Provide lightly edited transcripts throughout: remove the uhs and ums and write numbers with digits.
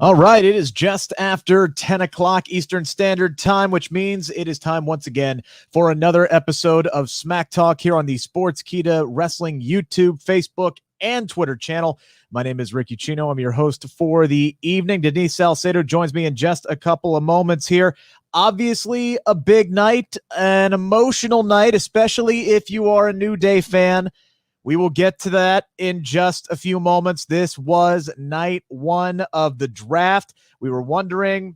All right, it is just after 10 o'clock Eastern Standard Time, which means it is time once again for another episode of Smack Talk here on the Sportskeeda Wrestling YouTube, Facebook, and Twitter channel. My name is Ricky Ucchino. I'm your host for the evening. Denise Salcedo joins me in just a couple of moments here. Obviously, a big night, an emotional night, especially if you are a New Day fan. We will get to that in just a few moments. This was night one of the draft. We were wondering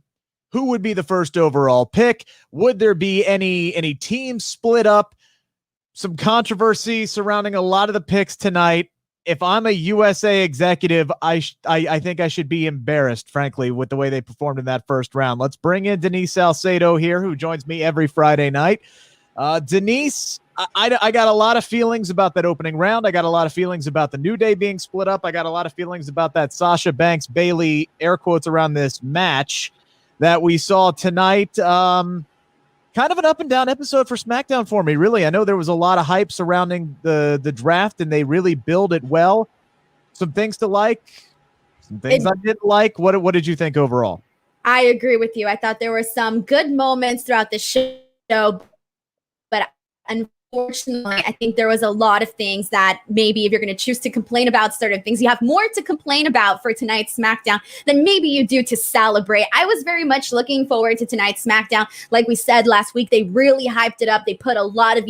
who would be the first overall pick. Would there be any teams split up? Some controversy surrounding a lot of the picks tonight. If I'm a USA executive, I think I should be embarrassed, frankly, with the way they performed in that first round. Let's bring in Denise Salcedo here, who joins me every Friday night. Denise, I got a lot of feelings about that opening round. I got a lot of feelings about the New Day being split up. I got a lot of feelings about that Sasha Banks, Bayley, air quotes around this match that we saw tonight. Kind of an up and down episode for SmackDown for me, really. I know there was a lot of hype surrounding the draft, and they really build it well. Some things to like, some things I didn't like. What did you think overall? I agree with you. I thought there were some good moments throughout the show, but unfortunately, I think there was a lot of things that maybe if you're going to choose to complain about certain things, you have more to complain about for tonight's SmackDown than maybe you do to celebrate. I was very much looking forward to tonight's SmackDown. Like we said last week, they really hyped it up. They put a lot of,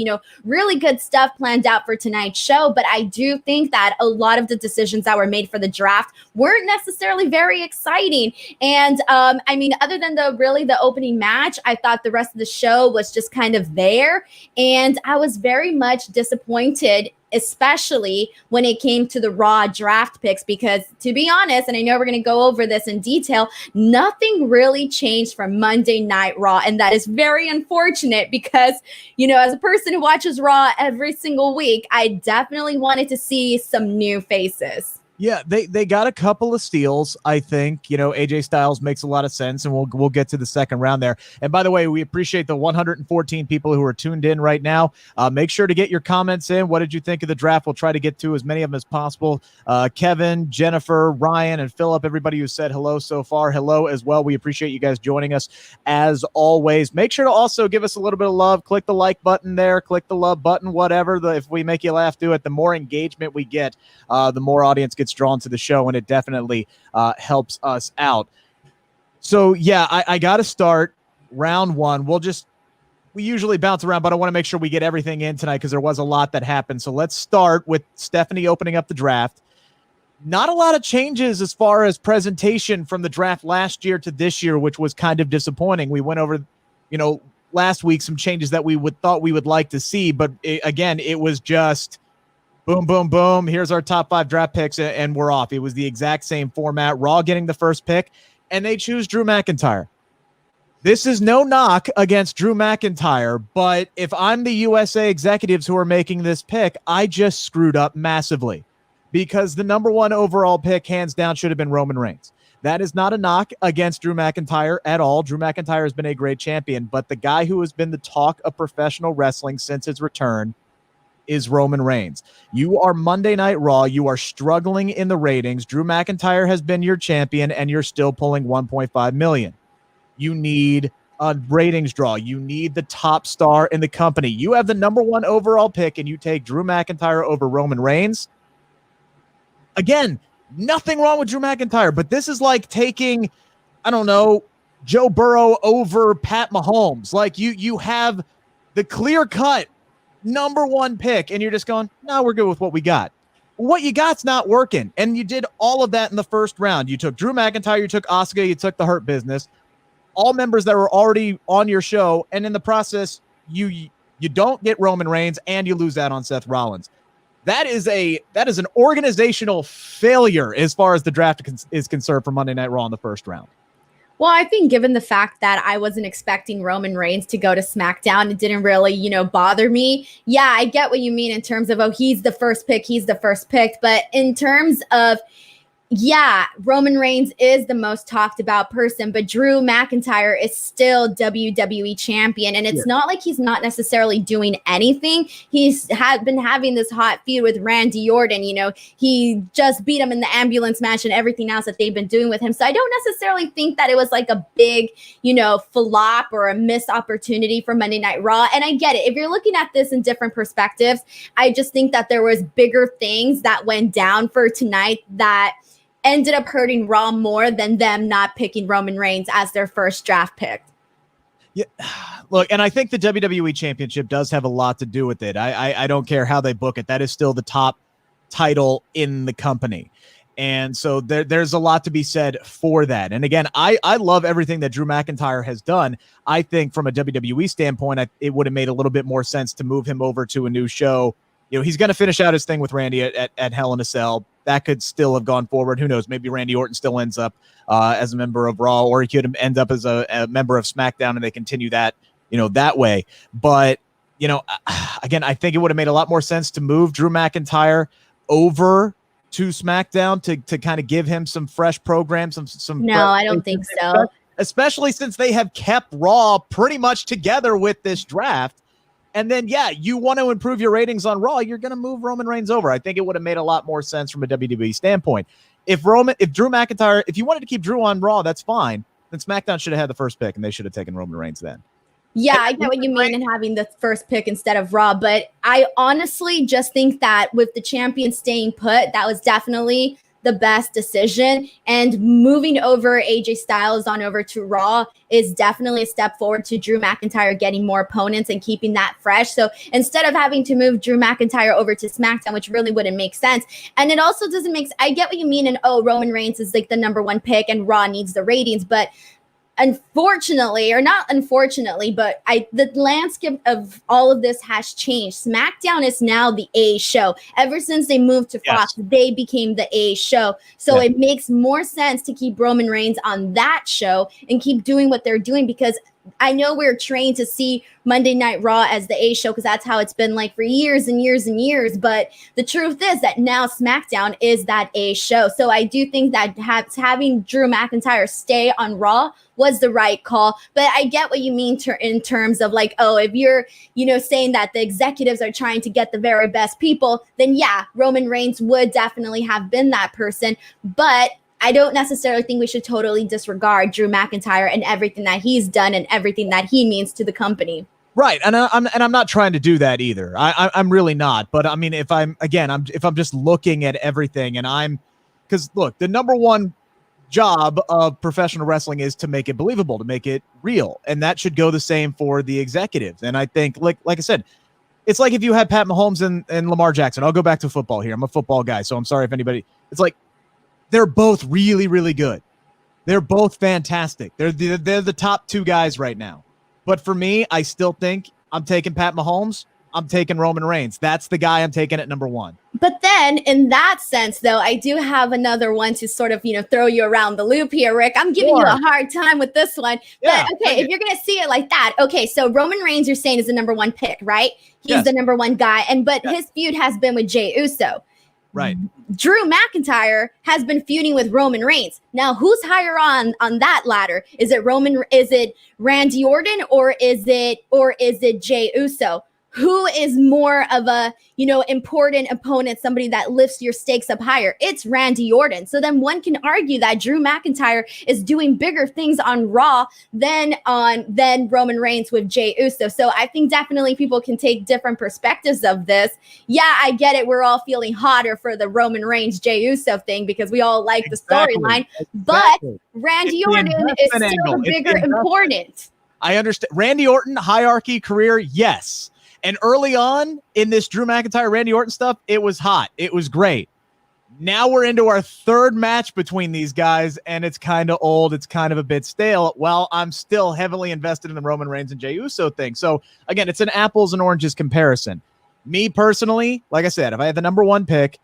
really good stuff planned out for tonight's show. But I do think that a lot of the decisions that were made for the draft weren't necessarily very exciting. And other than the opening match, I thought the rest of the show was just kind of there. And I was very much disappointed, especially when it came to the Raw draft picks, because to be honest, and I know we're going to go over this in detail, nothing really changed from Monday Night Raw. And that is very unfortunate because, as a person who watches Raw every single week, I definitely wanted to see some new faces. Yeah, they got a couple of steals, I think. AJ Styles makes a lot of sense, and we'll get to the second round there. And by the way, we appreciate the 114 people who are tuned in right now. Make sure to get your comments in. What did you think of the draft? We'll try to get to as many of them as possible. Kevin, Jennifer, Ryan, and Philip, everybody who said hello so far, hello as well. We appreciate you guys joining us as always. Make sure to also give us a little bit of love. Click the like button there. Click the love button, whatever. If we make you laugh, do it. The more engagement we get, the more audience gets drawn to the show, and it definitely helps us out. So yeah, I got to start round one. We usually bounce around, but I want to make sure we get everything in tonight because there was a lot that happened. So let's start with Stephanie opening up the draft. Not a lot of changes as far as presentation from the draft last year to this year, which was kind of disappointing. We went over, last week some changes that we thought we would like to see, but it was just boom, boom, boom. Here's our top 5 draft picks, and we're off. It was the exact same format. Raw getting the first pick, and they choose Drew McIntyre. This is no knock against Drew McIntyre, but if I'm the USA executives who are making this pick, I just screwed up massively because the number 1 overall pick, hands down, should have been Roman Reigns. That is not a knock against Drew McIntyre at all. Drew McIntyre has been a great champion, but the guy who has been the talk of professional wrestling since his return is Roman Reigns. You are Monday Night Raw. You are struggling in the ratings. Drew McIntyre has been your champion, and you're still pulling 1.5 million. You need a ratings draw. You need the top star in the company. You have the number 1 overall pick, and you take Drew McIntyre over Roman Reigns. Again, nothing wrong with Drew McIntyre, but this is like taking, Joe Burrow over Pat Mahomes. Like you have the clear-cut number 1 pick, and you're just going, no, we're good with what we got. What you got's not working, and you did all of that in the first round. You took Drew McIntyre, you took Asuka, you took the Hurt Business, all members that were already on your show, and in the process, you don't get Roman Reigns, and you lose out on Seth Rollins. That is an organizational failure as far as the draft is concerned for Monday Night Raw in the first round. Well, I think given the fact that I wasn't expecting Roman Reigns to go to SmackDown, it didn't really, bother me. Yeah, I get what you mean in terms of, he's the first pick. But in terms of Yeah, Roman Reigns is the most talked about person, but Drew McIntyre is still WWE champion. And it's not like he's not necessarily doing anything. He's been having this hot feud with Randy Orton. You know, he just beat him in the ambulance match and everything else that they've been doing with him. So I don't necessarily think that it was like a big, flop or a missed opportunity for Monday Night Raw. And I get it. If you're looking at this in different perspectives, I just think that there was bigger things that went down for tonight that ended up hurting Raw more than them not picking Roman Reigns as their first draft pick. Yeah, look, and I think the WWE Championship does have a lot to do with it. I don't care how they book it. That is still the top title in the company. And so there's a lot to be said for that. And again, I love everything that Drew McIntyre has done. I think from a WWE standpoint, it would have made a little bit more sense to move him over to a new show. He's going to finish out his thing with Randy at Hell in a Cell. That could still have gone forward. Who knows? Maybe Randy Orton still ends up as a member of Raw, or he could end up as a member of SmackDown, and they continue that, that way. But, again, I think it would have made a lot more sense to move Drew McIntyre over to SmackDown to kind of give him some fresh programs. No, I don't think so. Especially since they have kept Raw pretty much together with this draft. And then, you want to improve your ratings on Raw, you're going to move Roman Reigns over. I think it would have made a lot more sense from a WWE standpoint. If Drew McIntyre, if you wanted to keep Drew on Raw, that's fine. Then SmackDown should have had the first pick, and they should have taken Roman Reigns then. Yeah, I get what you mean in having the first pick instead of Raw, but I honestly just think that with the champion staying put, that was definitely the best decision. And moving over AJ Styles on over to Raw is definitely a step forward to Drew McIntyre getting more opponents and keeping that fresh. So instead of having to move Drew McIntyre over to SmackDown, which really wouldn't make sense. And it also doesn't make sense. I get what you mean. And Roman Reigns is like the number one pick and Raw needs the ratings, but unfortunately, or not unfortunately, but the landscape of all of this has changed. SmackDown is now the A show. Ever since they moved to Fox, they became the A show. So it makes more sense to keep Roman Reigns on that show and keep doing what they're doing, because I know we're trained to see Monday Night Raw as the A show because that's how it's been like for years and years and years. But the truth is that now SmackDown is that A show. So I do think that having Drew McIntyre stay on Raw was the right call. But I get what you mean in terms of like, if you're, saying that the executives are trying to get the very best people, then Roman Reigns would definitely have been that person. But I don't necessarily think we should totally disregard Drew McIntyre and everything that he's done and everything that he means to the company. Right, and I'm not trying to do that either. I'm really not. But I mean, if I'm just looking at everything, and because look, the number one job of professional wrestling is to make it believable, to make it real, and that should go the same for the executives. And I think, like I said, it's like if you had Pat Mahomes and Lamar Jackson. I'll go back to football here. I'm a football guy, so I'm sorry if anybody. It's like, they're both really, really good. They're both fantastic. They're the top two guys right now. But for me, I still think I'm taking Pat Mahomes. I'm taking Roman Reigns. That's the guy I'm taking at number one. But then in that sense, though, I do have another one to sort of, throw you around the loop here, Rick. I'm giving you a hard time with this one. Yeah, but okay, if you're going to see it like that, okay, so Roman Reigns, you're saying, is the number one pick, right? He's the number one guy. But his feud has been with Jey Uso. Right. Drew McIntyre has been feuding with Roman Reigns. Now, who's higher on that ladder? Is it Randy Orton or is it Jey Uso? Who is more of a, important opponent, somebody that lifts your stakes up higher? It's Randy Orton. So then one can argue that Drew McIntyre is doing bigger things on Raw than Roman Reigns with Jey Uso. So I think definitely people can take different perspectives of this. Yeah, I get it. We're all feeling hotter for the Roman Reigns Jey Uso thing because we all like the storyline. But Randy Orton is still the bigger important. I understand. Randy Orton, hierarchy career, yes. And early on in this Drew McIntyre, Randy Orton stuff, it was hot. It was great. Now we're into our third match between these guys, and it's kind of old. It's kind of a bit stale. While I'm still heavily invested in the Roman Reigns and Jey Uso thing. So, again, it's an apples and oranges comparison. Me personally, like I said, if I had the number one pick,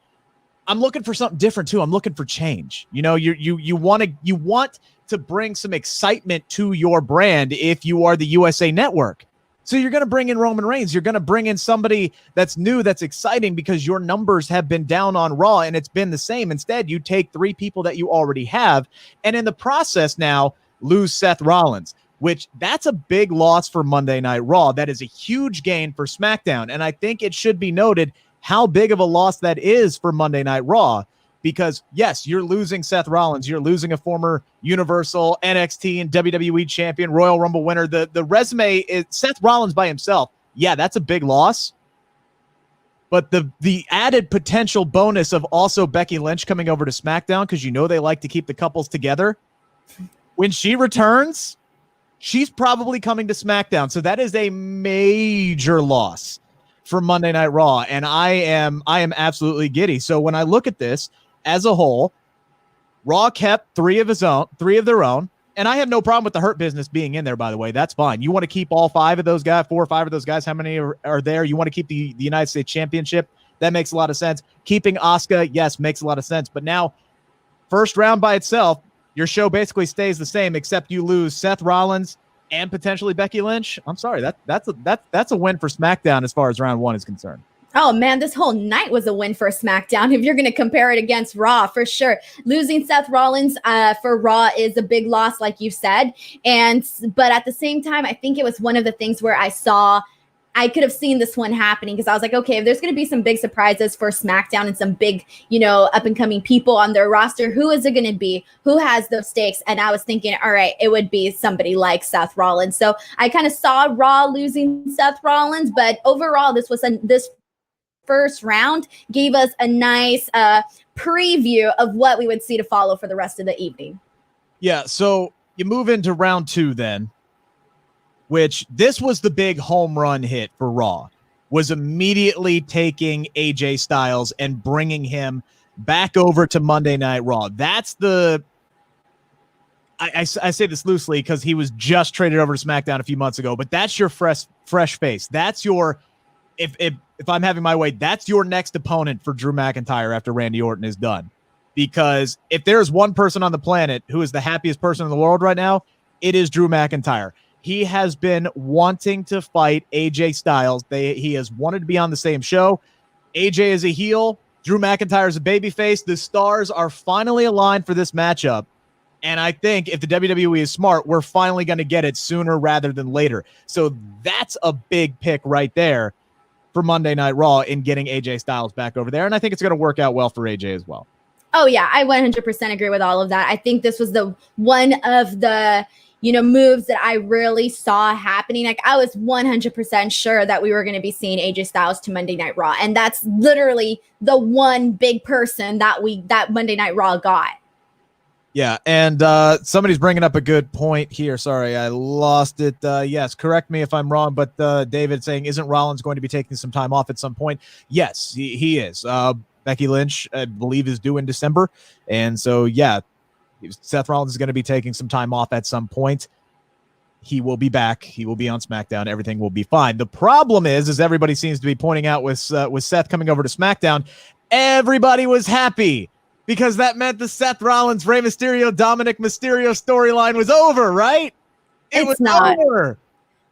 I'm looking for something different, too. I'm looking for change. You want to bring some excitement to your brand if you are the USA Network. So you're going to bring in Roman Reigns. You're going to bring in somebody that's new, that's exciting, because your numbers have been down on Raw and it's been the same. Instead, you take 3 people that you already have, and in the process now lose Seth Rollins, which that's a big loss for Monday Night Raw. That is a huge gain for SmackDown. And I think it should be noted how big of a loss that is for Monday Night Raw, because yes, you're losing Seth Rollins. You're losing a former Universal, NXT, and WWE champion, Royal Rumble winner. The resume is Seth Rollins by himself. Yeah, that's a big loss. But the added potential bonus of also Becky Lynch coming over to SmackDown, because you know they like to keep the couples together. When she returns, she's probably coming to SmackDown. So that is a major loss for Monday Night Raw. And I am absolutely giddy. So when I look at this as a whole, Raw kept 3 of their own. And I have no problem with the Hurt Business being in there, by the way. That's fine. You want to keep all 5 of those guys, 4 or 5 of those guys. How many are there? You want to keep the United States Championship. That makes a lot of sense. Keeping Asuka, yes, makes a lot of sense. But now, first round by itself, your show basically stays the same, except you lose Seth Rollins and potentially Becky Lynch. I'm sorry, that's a win for SmackDown as far as round 1 is concerned. Oh man, this whole night was a win for SmackDown. If you're going to compare it against Raw, for sure. Losing Seth Rollins for Raw is a big loss, like you said. But at the same time, I think it was one of the things where I could have seen this one happening, because I was like, okay, if there's going to be some big surprises for SmackDown and some big, up and coming people on their roster, who is it going to be? Who has those stakes? And I was thinking, all right, it would be somebody like Seth Rollins. So I kind of saw Raw losing Seth Rollins, but overall, this first round gave us a nice preview of what we would see to follow for the rest of the evening. Yeah, so you move into round 2 then, which this was the big home run hit for Raw, was immediately taking AJ Styles and bringing him back over to Monday Night Raw. That's I say this loosely because he was just traded over to SmackDown a few months ago, but that's your fresh face. That's your, if I'm having my way, that's your next opponent for Drew McIntyre after Randy Orton is done. Because if there's one person on the planet who is the happiest person in the world right now, it is Drew McIntyre. He has been wanting to fight AJ Styles. He has wanted to be on the same show. AJ is a heel. Drew McIntyre is a babyface. The stars are finally aligned for this matchup. And I think if the WWE is smart, we're finally going to get it sooner rather than later. So that's a big pick right there for Monday Night Raw in getting AJ Styles back over there. And I think it's going to work out well for AJ as well. Oh, yeah, I 100% agree with all of that. I think this was the one of the moves that I really saw happening. Like, I was 100% sure that we were going to be seeing AJ Styles to Monday Night Raw. And that's literally the one big person that Monday Night Raw got. Yeah, and somebody's bringing up a good point here. Sorry, I lost it. Yes, correct me if I'm wrong, but David saying, isn't Rollins going to be taking some time off at some point? Yes, he is. Becky Lynch, I believe, is due in December. And so, yeah, Seth Rollins is going to be taking some time off at some point. He will be back. He will be on SmackDown. Everything will be fine. The problem is, as everybody seems to be pointing out with Seth coming over to SmackDown, everybody was happy because that meant the Seth Rollins, Rey Mysterio, Dominic Mysterio storyline was over, right? It was not over.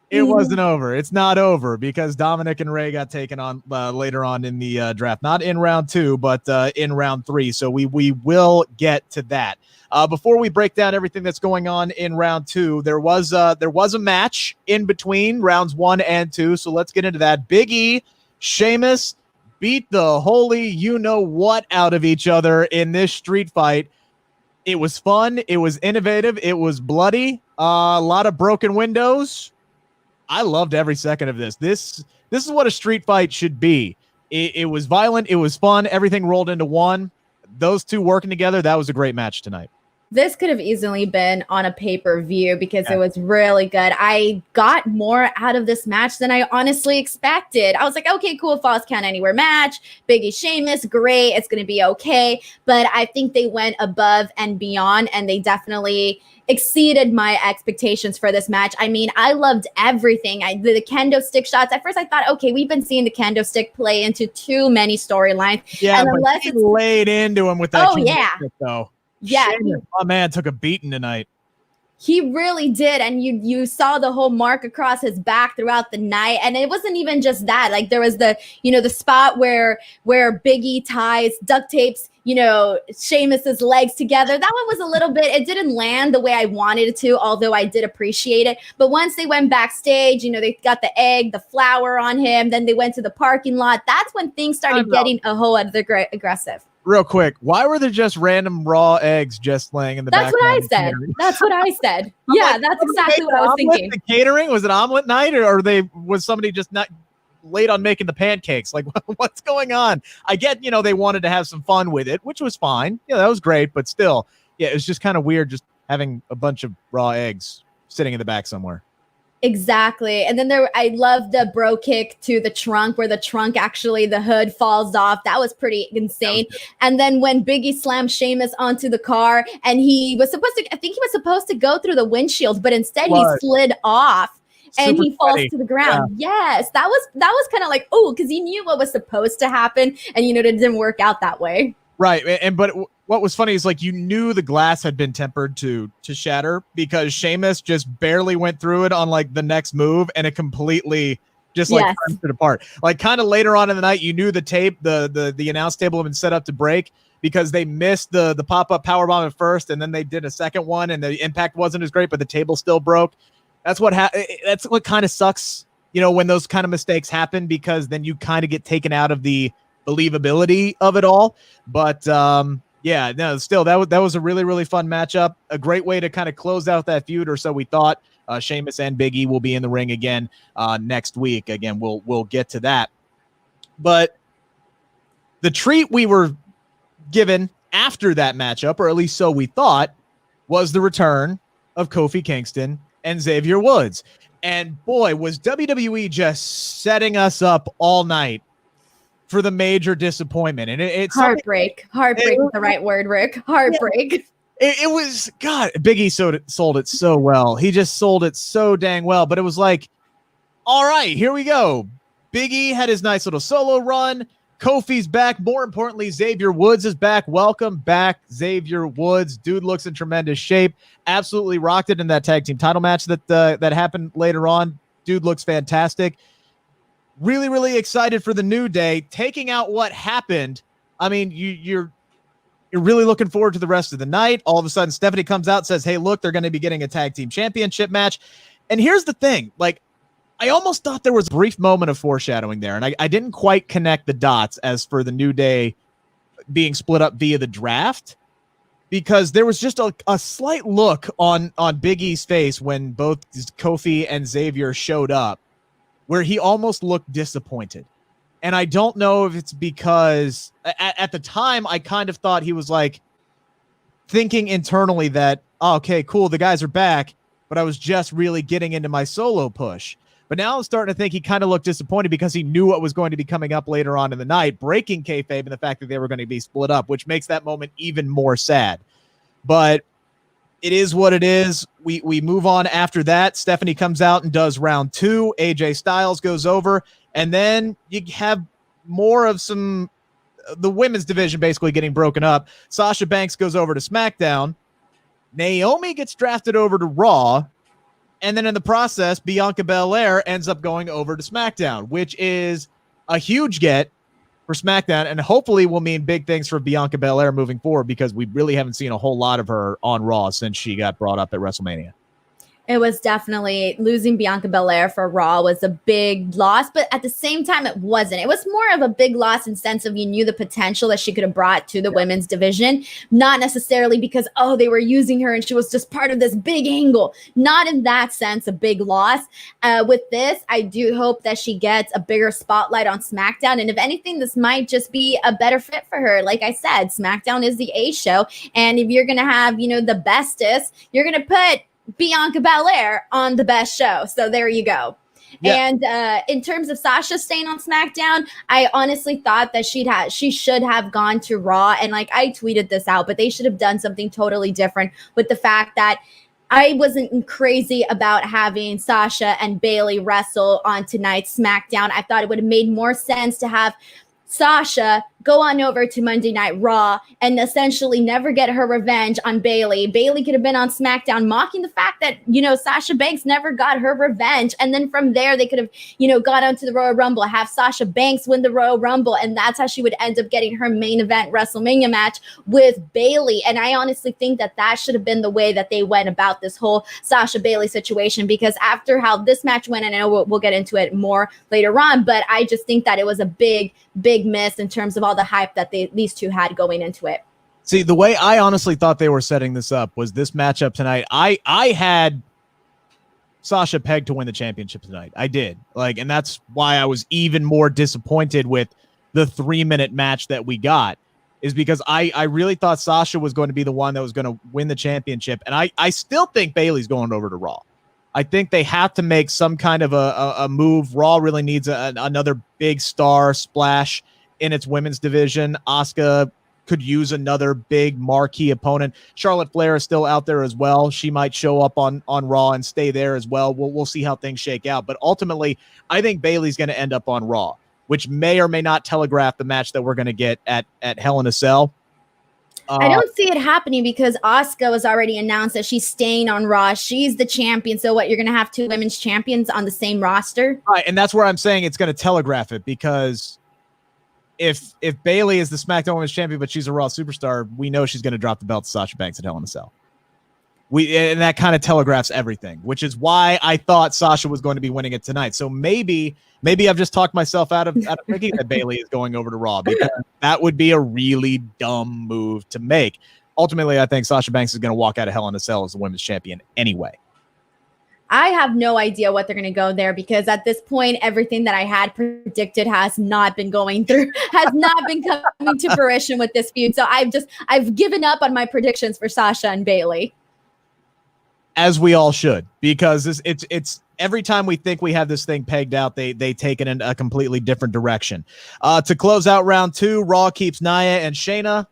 It wasn't over. It's not over because Dominic and Rey got taken on later on in the draft. Not in round 2, but in round 3. So we will get to that. Before we break down everything that's going on in round 2, there was a match in between rounds 1 and 2. So let's get into that. Big E, Sheamus beat the holy you-know-what out of each other in this street fight. It was fun. It was innovative. It was bloody. A lot of broken windows. I loved every second of this. This is what a street fight should be. It was violent. It was fun. Everything rolled into one. Those two working together, that was a great match tonight. This could have easily been on a pay-per-view because it was really good. I got more out of this match than I honestly expected. I was like, okay, cool, Falls Count Anywhere match. Big E Sheamus, great. It's going to be okay. But I think they went above and beyond, and they definitely exceeded my expectations for this match. I mean, I loved everything. The kendo stick shots. At first, I thought, okay, we've been seeing the kendo stick play into too many storylines. Yeah, and unless it's laid into him with that. Oh, yeah. Stick, though. Yeah. My man took a beating tonight. He really did. And you saw the whole mark across his back throughout the night. And it wasn't even just that. Like there was the spot where Big E duct tapes, Sheamus's legs together. That one was a little bit, it didn't land the way I wanted it to, although I did appreciate it. But once they went backstage, they got the flour on him. Then they went to the parking lot. That's when things started getting a whole other aggressive. Real quick, why were there just random raw eggs just laying in the back? That's what I said. That's what I said. Yeah, that's exactly what I was thinking. The catering, was it omelet night, or was somebody just not late on making the pancakes? Like, what's going on? I get, they wanted to have some fun with it, which was fine. Yeah, that was great, but still, yeah, it was just kind of weird just having a bunch of raw eggs sitting in the back somewhere. Exactly. And then I love the bro kick to the trunk where the trunk actually, the hood falls off. That was pretty insane. And then when Biggie slammed Sheamus onto the car and he was supposed to go through the windshield, but instead he slid off. And he falls to the ground. Yeah. Yes, that was kind of like, because he knew what was supposed to happen, and it didn't work out that way. Right, but what was funny is like you knew the glass had been tempered to shatter because Sheamus just barely went through it on like the next move, and it completely just like crushed it apart. Like kind of later on in the night, you knew the tape, the announce table had been set up to break because they missed the pop-up powerbomb at first, and then they did a second one, and the impact wasn't as great, but the table still broke. That's what kind of sucks, when those kind of mistakes happen, because then you kind of get taken out of the believability of it all. But still that was a really, really fun matchup. A great way to kind of close out that feud, or so we thought. Sheamus and Big E will be in the ring again next week. Again, we'll get to that. But the treat we were given after that matchup, or at least so we thought, was the return of Kofi Kingston and Xavier Woods. And boy, was WWE just setting us up all night for the major disappointment. And it's heartbreak. Heartbreak is the right word, Rick. Heartbreak. Yeah, it was, God, Big E sold it so well. He just sold it so dang well. But it was like, all right, here we go. Big E had his nice little solo run. Kofi's back. More importantly, Xavier Woods is back. Welcome back, Xavier Woods. Dude looks in tremendous shape. Absolutely rocked it in that tag team title match that happened later on. Dude looks fantastic. Really, really excited for the new day. Taking out what happened, I mean, you're really looking forward to the rest of the night. All of a sudden, Stephanie comes out and says, hey, look, they're going to be getting a tag team championship match. And here's the thing, like, I almost thought there was a brief moment of foreshadowing there, and I didn't quite connect the dots as for the New Day being split up via the draft, because there was just a slight look on Big E's face when both Kofi and Xavier showed up, where he almost looked disappointed. And I don't know if it's because at the time I kind of thought he was like thinking internally that, oh, okay, cool, the guys are back, but I was just really getting into my solo push. But now I'm starting to think he kind of looked disappointed because he knew what was going to be coming up later on in the night, breaking kayfabe and the fact that they were going to be split up, which makes that moment even more sad. But it is what it is. We move on after that. Stephanie comes out and does round 2. AJ Styles goes over. And then you have more of the women's division basically getting broken up. Sasha Banks goes over to SmackDown. Naomi gets drafted over to Raw. And then in the process, Bianca Belair ends up going over to SmackDown, which is a huge get for SmackDown, and hopefully will mean big things for Bianca Belair moving forward, because we really haven't seen a whole lot of her on Raw since she got brought up at WrestleMania. It was definitely, losing Bianca Belair for Raw was a big loss, but at the same time, it wasn't. It was more of a big loss in sense of you knew the potential that she could have brought to the women's division, not necessarily because, they were using her and she was just part of this big angle. Not in that sense, a big loss. With this, I do hope that she gets a bigger spotlight on SmackDown. And if anything, this might just be a better fit for her. Like I said, SmackDown is the A show. And if you're going to have, the bestest, you're going to put Bianca Belair on the best show. So there you go. Yeah. And in terms of Sasha staying on SmackDown, I honestly thought that she should have gone to Raw. And like I tweeted this out, but they should have done something totally different with the fact that I wasn't crazy about having Sasha and Bayley wrestle on tonight's SmackDown. I thought it would have made more sense to have Sasha go on over to Monday Night Raw and essentially never get her revenge on Bayley. Bayley could have been on SmackDown mocking the fact that, Sasha Banks never got her revenge. And then from there, they could have, got onto the Royal Rumble, have Sasha Banks win the Royal Rumble. And that's how she would end up getting her main event WrestleMania match with Bayley. And I honestly think that should have been the way that they went about this whole Sasha Bayley situation, because after how this match went, and I know we'll get into it more later on, but I just think that it was a big miss in terms of all the hype that these two had going into it. See, the way I honestly thought they were setting this up was this matchup tonight. I had Sasha pegged to win the championship tonight. I did. And that's why I was even more disappointed with the 3-minute match that we got, is because I really thought Sasha was going to be the one that was going to win the championship. And I still think Bayley's going over to Raw. I think they have to make some kind of a move. Raw really needs another big star splash in its women's division. Asuka could use another big marquee opponent. Charlotte Flair is still out there as well. She might show up on Raw and stay there as well. We'll see how things shake out. But ultimately, I think Bayley's going to end up on Raw, which may or may not telegraph the match that we're going to get at Hell in a Cell. I don't see it happening because Asuka was already announced that she's staying on Raw. She's the champion. So what, you're going to have two women's champions on the same roster? Right, and that's where I'm saying it's going to telegraph it, because if Bayley is the SmackDown Women's Champion, but she's a Raw superstar, we know she's going to drop the belt to Sasha Banks at Hell in a Cell. And that kind of telegraphs everything, which is why I thought Sasha was going to be winning it tonight. So maybe I've just talked myself out of thinking that Bayley is going over to Raw, because that would be a really dumb move to make. Ultimately, I think Sasha Banks is going to walk out of Hell in a Cell as the women's champion anyway. I have no idea what they're going to go there, because at this point, everything that I had predicted has not been coming to fruition with this feud. So I've given up on my predictions for Sasha and Bayley. As we all should, because it's every time we think we have this thing pegged out, they take it in a completely different direction. To close out round 2, Raw keeps Nia and Shayna.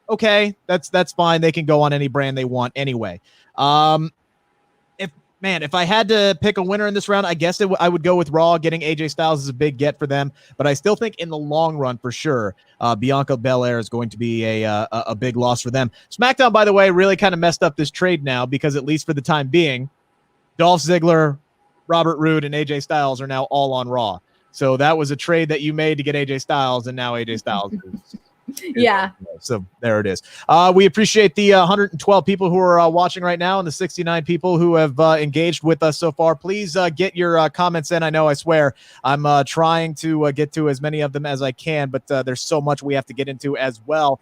Okay, that's fine. They can go on any brand they want anyway. If I had to pick a winner in this round, I guess I would go with Raw. Getting AJ Styles is a big get for them, but I still think in the long run, for sure, Bianca Belair is going to be a big loss for them. SmackDown, by the way, really kind of messed up this trade now, because at least for the time being, Dolph Ziggler, Robert Roode, and AJ Styles are now all on Raw. So that was a trade that you made to get AJ Styles, and now AJ Styles is yeah. So there it is. We appreciate the 112 people who are watching right now, and the 69 people who have engaged with us so far. Please get your comments in. I swear I'm trying to get to as many of them as I can, but there's so much we have to get into as well.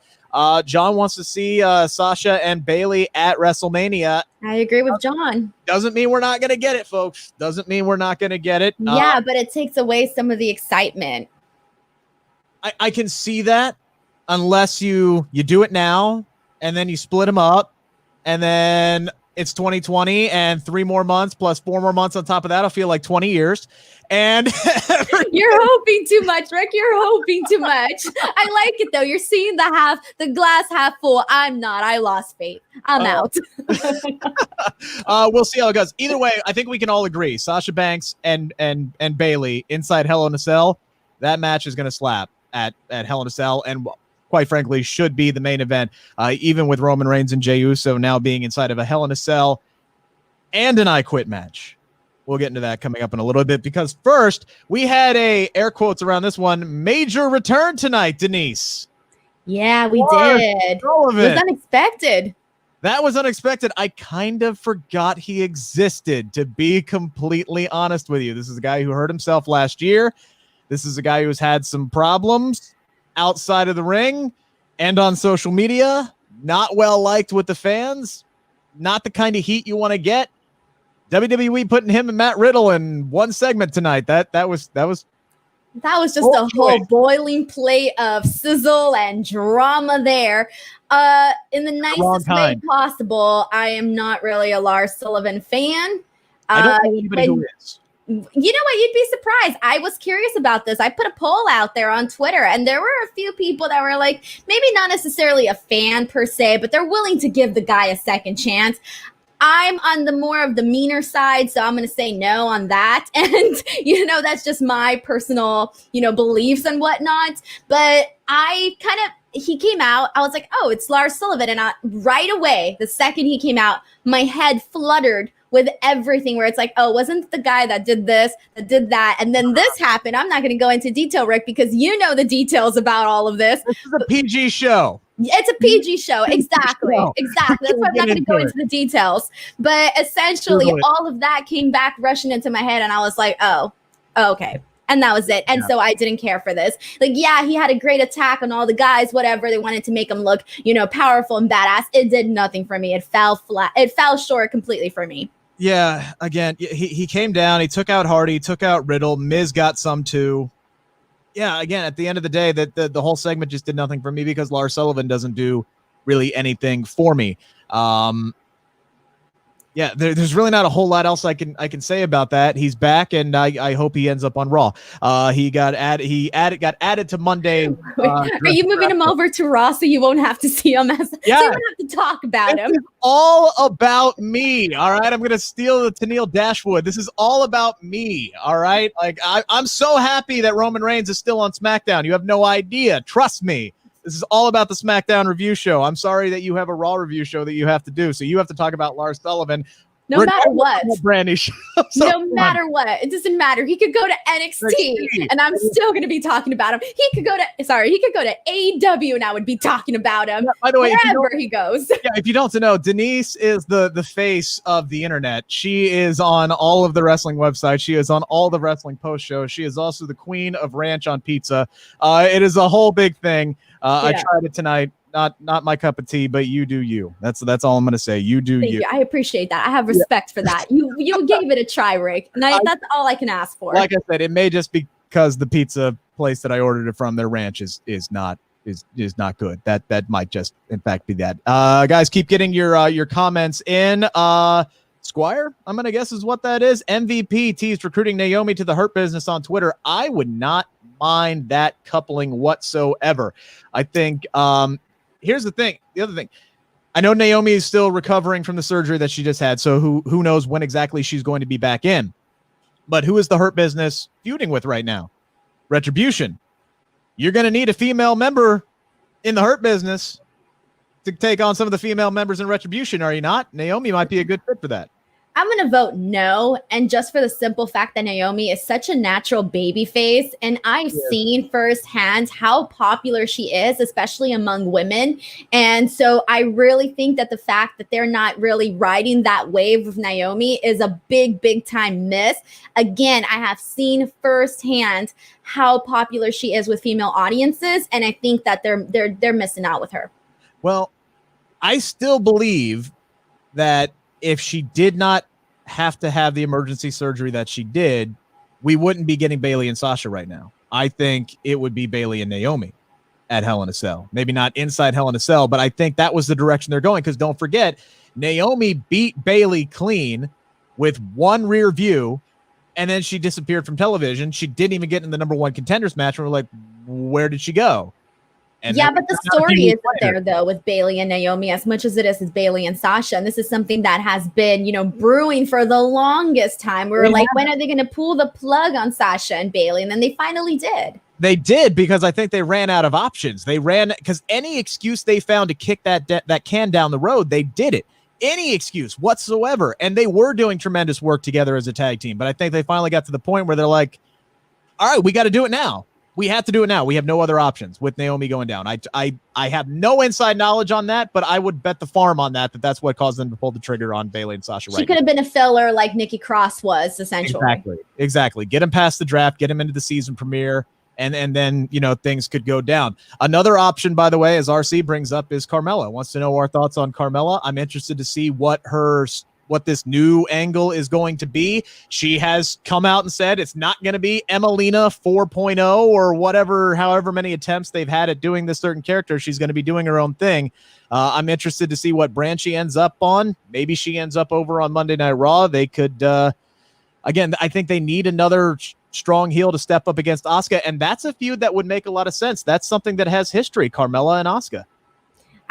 John wants to see Sasha and Bayley at WrestleMania. I agree with John. Doesn't mean we're not going to get it, folks. Doesn't mean we're not going to get it. Yeah, but it takes away some of the excitement. I can see that. Unless you do it now and then you split them up, and then it's 2020 and 3 more months plus 4 more months on top of that, I'll feel like 20 years. And you're hoping too much, Rick. You're hoping too much. I like it though. You're seeing the glass half full. I'm not. I lost faith. I'm out. We'll see how it goes. Either way, I think we can all agree Sasha Banks and Bayley inside Hell in a Cell. That match is going to slap at Hell in a Cell, and quite frankly, should be the main event, even with Roman Reigns and Jey Uso now being inside of a Hell in a Cell and an I Quit match. We'll get into that coming up in a little bit, because first, we had a, air quotes around this one, major return tonight, Denise. Yeah, we did. It was unexpected. That was unexpected. I kind of forgot he existed, to be completely honest with you. This is a guy who hurt himself last year. This is a guy who's had some problems outside of the ring and on social media, not well liked with the fans, not the kind of heat you want to get. WWE putting him and Matt Riddle in one segment tonight. That was just a whole boiling plate of sizzle and drama there. In the nicest way possible. I am not really a Lars Sullivan fan. I don't know anybody who is. You know what? You'd be surprised. I was curious about this. I put a poll out there on Twitter, and there were a few people that were like, maybe not necessarily a fan per se, but they're willing to give the guy a second chance. I'm on the more of the meaner side, so I'm going to say no on that. And, that's just my personal, beliefs and whatnot. But he came out, I was like, oh, it's Lars Sullivan. And right away, the second he came out, my head fluttered with everything where it's like, oh, wasn't the guy that did this, that did that, and then this happened. I'm not going to go into detail, Rick, because you know the details about all of this. This is a PG show. It's a PG show. Exactly. Exactly. That's why I'm not going to go into the details. But essentially, all of that came back rushing into my head, and I was like, oh, okay. And that was it. And so I didn't care for this. Like, yeah, he had a great attack on all the guys, whatever. They wanted to make him look, powerful and badass. It did nothing for me. It fell flat. It fell short completely for me. Yeah, again, he came down. He took out Hardy, took out Riddle. Miz got some too. Yeah, again, at the end of the day, that the whole segment just did nothing for me because Lars Sullivan doesn't do really anything for me. Yeah, there's really not a whole lot else I can say about that. He's back, and I hope he ends up on Raw. He got added to Monday. Are you moving him over to Raw so you won't have to see him? So you won't have to talk about him. This is all about me. All right, I'm gonna steal the Tennille Dashwood. This is all about me. All right, like I'm so happy that Roman Reigns is still on SmackDown. You have no idea. Trust me. This is all about the SmackDown review show. I'm sorry that you have a Raw review show that you have to do. So you have to talk about Lars Sullivan. No matter what. Brandy show. No matter what. It doesn't matter. He could go to NXT and I'm still going to be talking about him. He could go to AEW and I would be talking about him. Yeah, by the way, wherever he goes. Yeah, if you don't know, Denise is the face of the internet. She is on all of the wrestling websites. She is on all the wrestling post shows. She is also the queen of ranch on pizza. It is a whole big thing. I tried it tonight. Not my cup of tea, but you do you. That's all I'm gonna say. You do Thank you. I appreciate that. I have respect for that. You gave it a try, Rick. And that's all I can ask for. Like I said, it may just be because the pizza place that I ordered it from, their ranch is not good. That might just in fact be that. Guys, keep getting your comments in. Squire, I'm gonna guess is what that is. MVP teased recruiting Naomi to the Hurt Business on Twitter. I would not mind that coupling whatsoever. I think here's the other thing. I know Naomi is still recovering from the surgery that she just had, so who knows when exactly she's going to be back in. But who is the Hurt Business feuding with right now? Retribution. You're going to need a female member in the Hurt Business to take on some of the female members in Retribution, are you not? Naomi might be a good fit for that. I'm going to vote no. And just for the simple fact that Naomi is such a natural baby face. And I've seen firsthand how popular she is, especially among women. And so I really think that the fact that they're not really riding that wave of Naomi is a big time miss. Again, I have seen firsthand how popular she is with female audiences. And I think that they're missing out with her. Well, I still believe that if she did not have to have the emergency surgery that she did, we wouldn't be getting Bayley and Sasha right now. I think it would be Bayley and Naomi at Hell in a Cell. Maybe not inside Hell in a Cell, but I think that was the direction they're going. Because don't forget, Naomi beat Bayley clean with one rear view, and then she disappeared from television. She didn't even get in the number one contenders match. And we're like, where did she go? And but the story isn't there though with Bayley and Naomi as much as it is with Bayley and Sasha. And this is something that has been, brewing for the longest time. We were like, when are they going to pull the plug on Sasha and Bayley? And then they finally did. They did, because I think they ran out of options. They ran because any excuse they found to kick that can down the road, they did it. Any excuse whatsoever. And they were doing tremendous work together as a tag team. But I think they finally got to the point where they're like, all right, we got to do it now. We have to do it now. We have no other options with Naomi going down. I have no inside knowledge on that, but I would bet the farm on that's what caused them to pull the trigger on Bayley and Sasha. She could have been a filler like Nikki Cross was, essentially. Exactly. Get him past the draft, get him into the season premiere, and then things could go down. Another option, by the way, as RC brings up, is Carmella. Wants to know our thoughts on Carmella. I'm interested to see what this new angle is going to be. She has come out and said it's not going to be Emelina 4.0 or whatever, however many attempts they've had at doing this certain character. She's going to be doing her own thing. I'm interested to see what brand she ends up on. Maybe she ends up over on Monday Night Raw. They could, again, I think they need another strong heel to step up against Asuka, and that's a feud that would make a lot of sense. That's something that has history, Carmella and Asuka.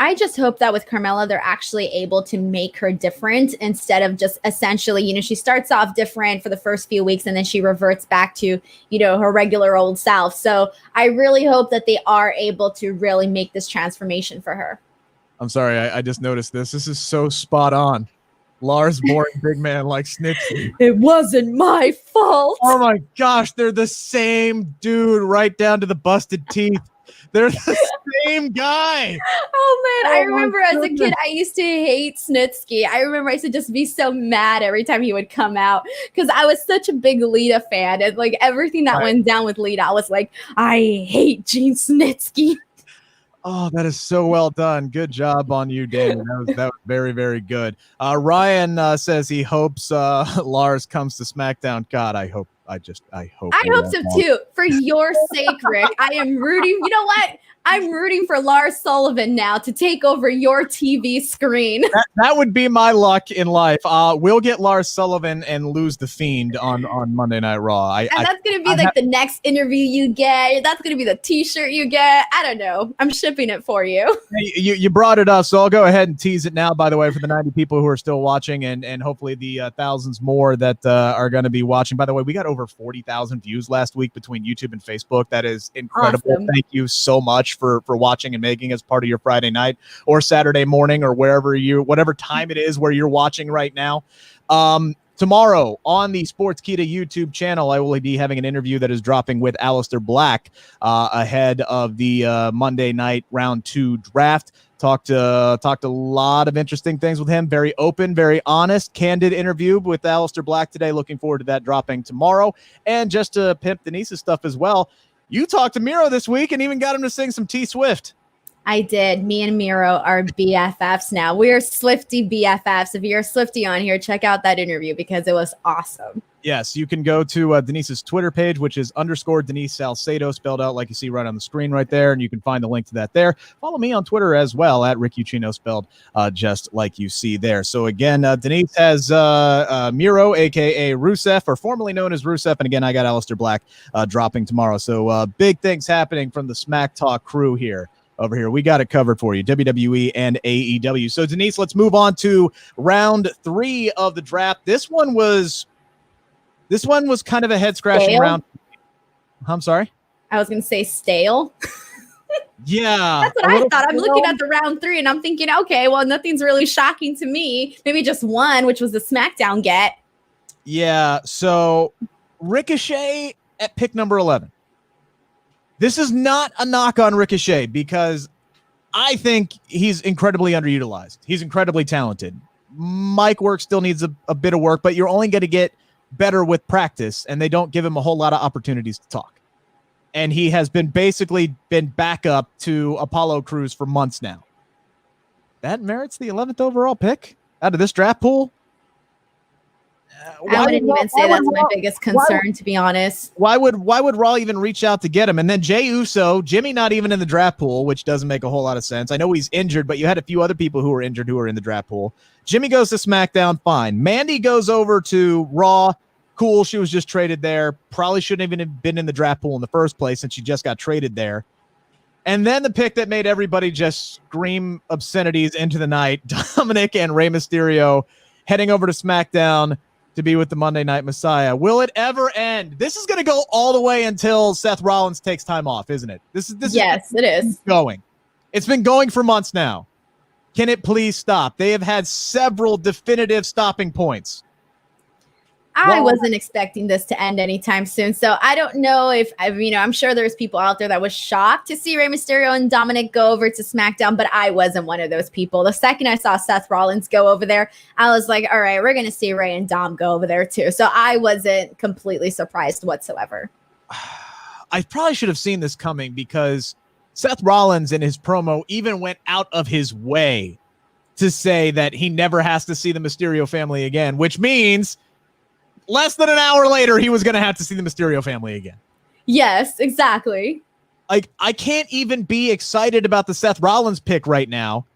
I just hope that with Carmella, they're actually able to make her different instead of just essentially, she starts off different for the first few weeks and then she reverts back to, her regular old self. So I really hope that they are able to really make this transformation for her. I'm sorry. I just noticed this. This is so spot on. Lars boring big man like Snitsky. It wasn't my fault. Oh my gosh. They're the same dude right down to the busted teeth. They're the same guy. Oh man, I remember as a kid, I used to hate Snitsky. I remember I used to just be so mad every time he would come out because I was such a big Lita fan. And like everything that went down with Lita, I was like, I hate Gene Snitsky. Oh, that is so well done. Good job on you, David. That was very, very good. Ryan says he hopes Lars comes to SmackDown. God, I hope. I hope so too. For your sake, Rick, I am rooting. You know what? I'm rooting for Lars Sullivan now to take over your TV screen. That would be my luck in life. We'll get Lars Sullivan and lose the Fiend on Monday Night Raw. That's going to be the next interview you get. That's going to be the T-shirt you get. I don't know. I'm shipping it for you. You brought it up, so I'll go ahead and tease it now, by the way, for the 90 people who are still watching and hopefully the thousands more that are going to be watching. By the way, we got over 40,000 views last week between YouTube and Facebook. That is incredible. Awesome. Thank you so much for watching and making us part of your Friday night or Saturday morning or whatever time it is where you're watching right now. Tomorrow on the Sportskeeda YouTube channel, I will be having an interview that is dropping with Aleister Black ahead of the Monday night round 2 draft. Talked a lot of interesting things with him. Very open, very honest, candid interview with Aleister Black today. Looking forward to that dropping tomorrow. And just to pimp Denise's stuff as well, you talked to Miro this week and even got him to sing some T Swift. I did. Me and Miro are BFFs now. We are Swifty BFFs. If you're a Swifty on here, check out that interview because it was awesome. Yes, you can go to Denise's Twitter page, which is _ Denise Salcedo, spelled out like you see right on the screen right there, and you can find the link to that there. Follow me on Twitter as well, at Rick Ucchino, spelled just like you see there. So again, Denise has Miro, a.k.a. Rusev, or formerly known as Rusev, and again, I got Aleister Black dropping tomorrow. So big things happening from the Smack Talk crew here. Over here, we got it covered for you, WWE and AEW. So, Denise, let's move on to round 3 of the draft. This one was kind of a head-scratching round. I'm sorry? I was going to say stale. Yeah. That's what I thought. I'm looking at the round 3, and I'm thinking, okay, well, nothing's really shocking to me. Maybe just one, which was the SmackDown get. Yeah, so Ricochet at pick number 11. This is not a knock on Ricochet because I think he's incredibly underutilized. He's incredibly talented. Mic work still needs a bit of work, but you're only going to get better with practice, and they don't give him a whole lot of opportunities to talk. And he has basically been backup to Apollo Crews for months now. That merits the 11th overall pick out of this draft pool. I wouldn't even say that's my biggest concern, to be honest. Why would Raw even reach out to get him? And then Jey Uso, Jimmy not even in the draft pool, which doesn't make a whole lot of sense. I know he's injured, but you had a few other people who were injured who were in the draft pool. Jimmy goes to SmackDown, fine. Mandy goes over to Raw, cool. She was just traded there. Probably shouldn't even have been in the draft pool in the first place since she just got traded there. And then the pick that made everybody just scream obscenities into the night, Dominic and Rey Mysterio heading over to SmackDown to be with the Monday Night Messiah. Will it ever end? This is going to go all the way until Seth Rollins takes time off, isn't it? Yes, it is. Going. It's been going for months now. Can it please stop? They have had several definitive stopping points. I wasn't expecting this to end anytime soon. So I don't know if, I'm sure there's people out there that was shocked to see Rey Mysterio and Dominic go over to SmackDown, but I wasn't one of those people. The second I saw Seth Rollins go over there, I was like, all right, we're going to see Rey and Dom go over there too. So I wasn't completely surprised whatsoever. I probably should have seen this coming because Seth Rollins in his promo even went out of his way to say that he never has to see the Mysterio family again, which means less than an hour later, he was going to have to see the Mysterio family again. Yes, exactly. Like, I can't even be excited about the Seth Rollins pick right now.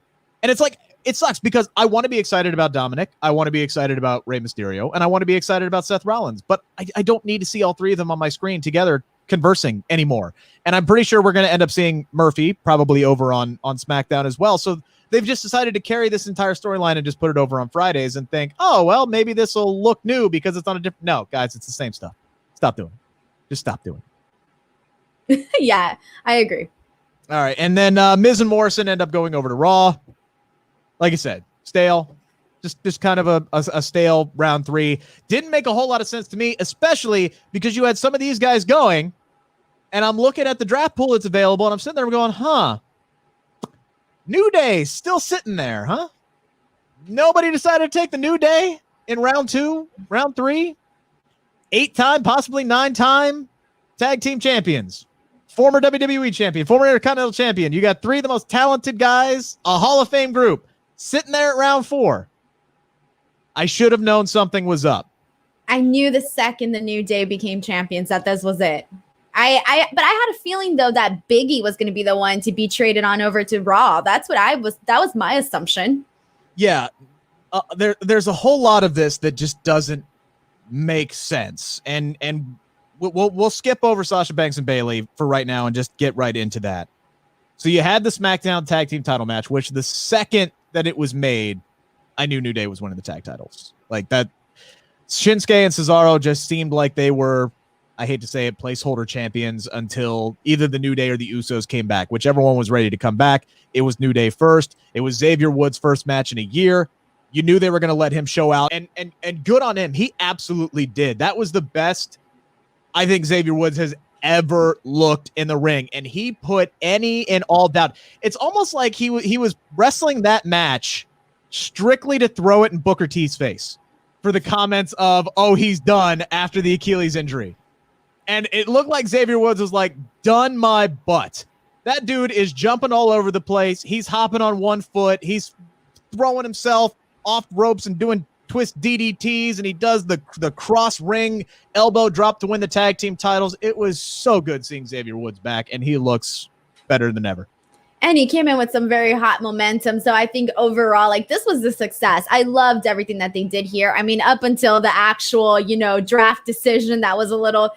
And it's like, it sucks because I want to be excited about Dominic. I want to be excited about Rey Mysterio. And I want to be excited about Seth Rollins. But I don't need to see all three of them on my screen together conversing anymore. And I'm pretty sure we're going to end up seeing Murphy probably over on SmackDown as well. So they've just decided to carry this entire storyline and just put it over on Fridays and think, oh, well, maybe this will look new because it's on a different. No, guys, it's the same stuff. Stop doing it. Just stop doing it. Yeah, I agree. All right. And then Miz and Morrison end up going over to Raw. Like I said, stale. Just kind of a stale round 3. Didn't make a whole lot of sense to me, especially because you had some of these guys going, and I'm looking at the draft pool that's available, and I'm sitting there going, New Day still sitting there, huh? Nobody decided to take the New Day in round 2, round 3. 8-time, possibly 9-time tag team champions. Former WWE champion, former Intercontinental champion. You got 3 of the most talented guys, a Hall of Fame group, sitting there at round 4. I should have known something was up. I knew the second the New Day became champions that this was it. But I had a feeling though that Big E was going to be the one to be traded on over to Raw. That was my assumption. Yeah. There's a whole lot of this that just doesn't make sense. And we'll skip over Sasha Banks and Bayley for right now and just get right into that. So you had the SmackDown tag team title match, which the second that it was made, I knew New Day was winning the tag titles. Like that, Shinsuke and Cesaro just seemed like they were, I hate to say it, placeholder champions until either the New Day or the Usos came back. Whichever one was ready to come back, it was New Day first. It was Xavier Woods' first match in a year. You knew they were going to let him show out, and good on him. He absolutely did. That was the best I think Xavier Woods has ever looked in the ring, and he put any and all doubt. It's almost like he was wrestling that match strictly to throw it in Booker T's face for the comments of, oh, he's done after the Achilles injury. And it looked like Xavier Woods was like, done my butt. That dude is jumping all over the place. He's hopping on one foot. He's throwing himself off ropes and doing twist DDTs, and he does the cross ring elbow drop to win the tag team titles. It was so good seeing Xavier Woods back, and he looks better than ever. And he came in with some very hot momentum. So I think overall, like, this was a success. I loved everything that they did here. I mean, up until the actual, draft decision that was a little,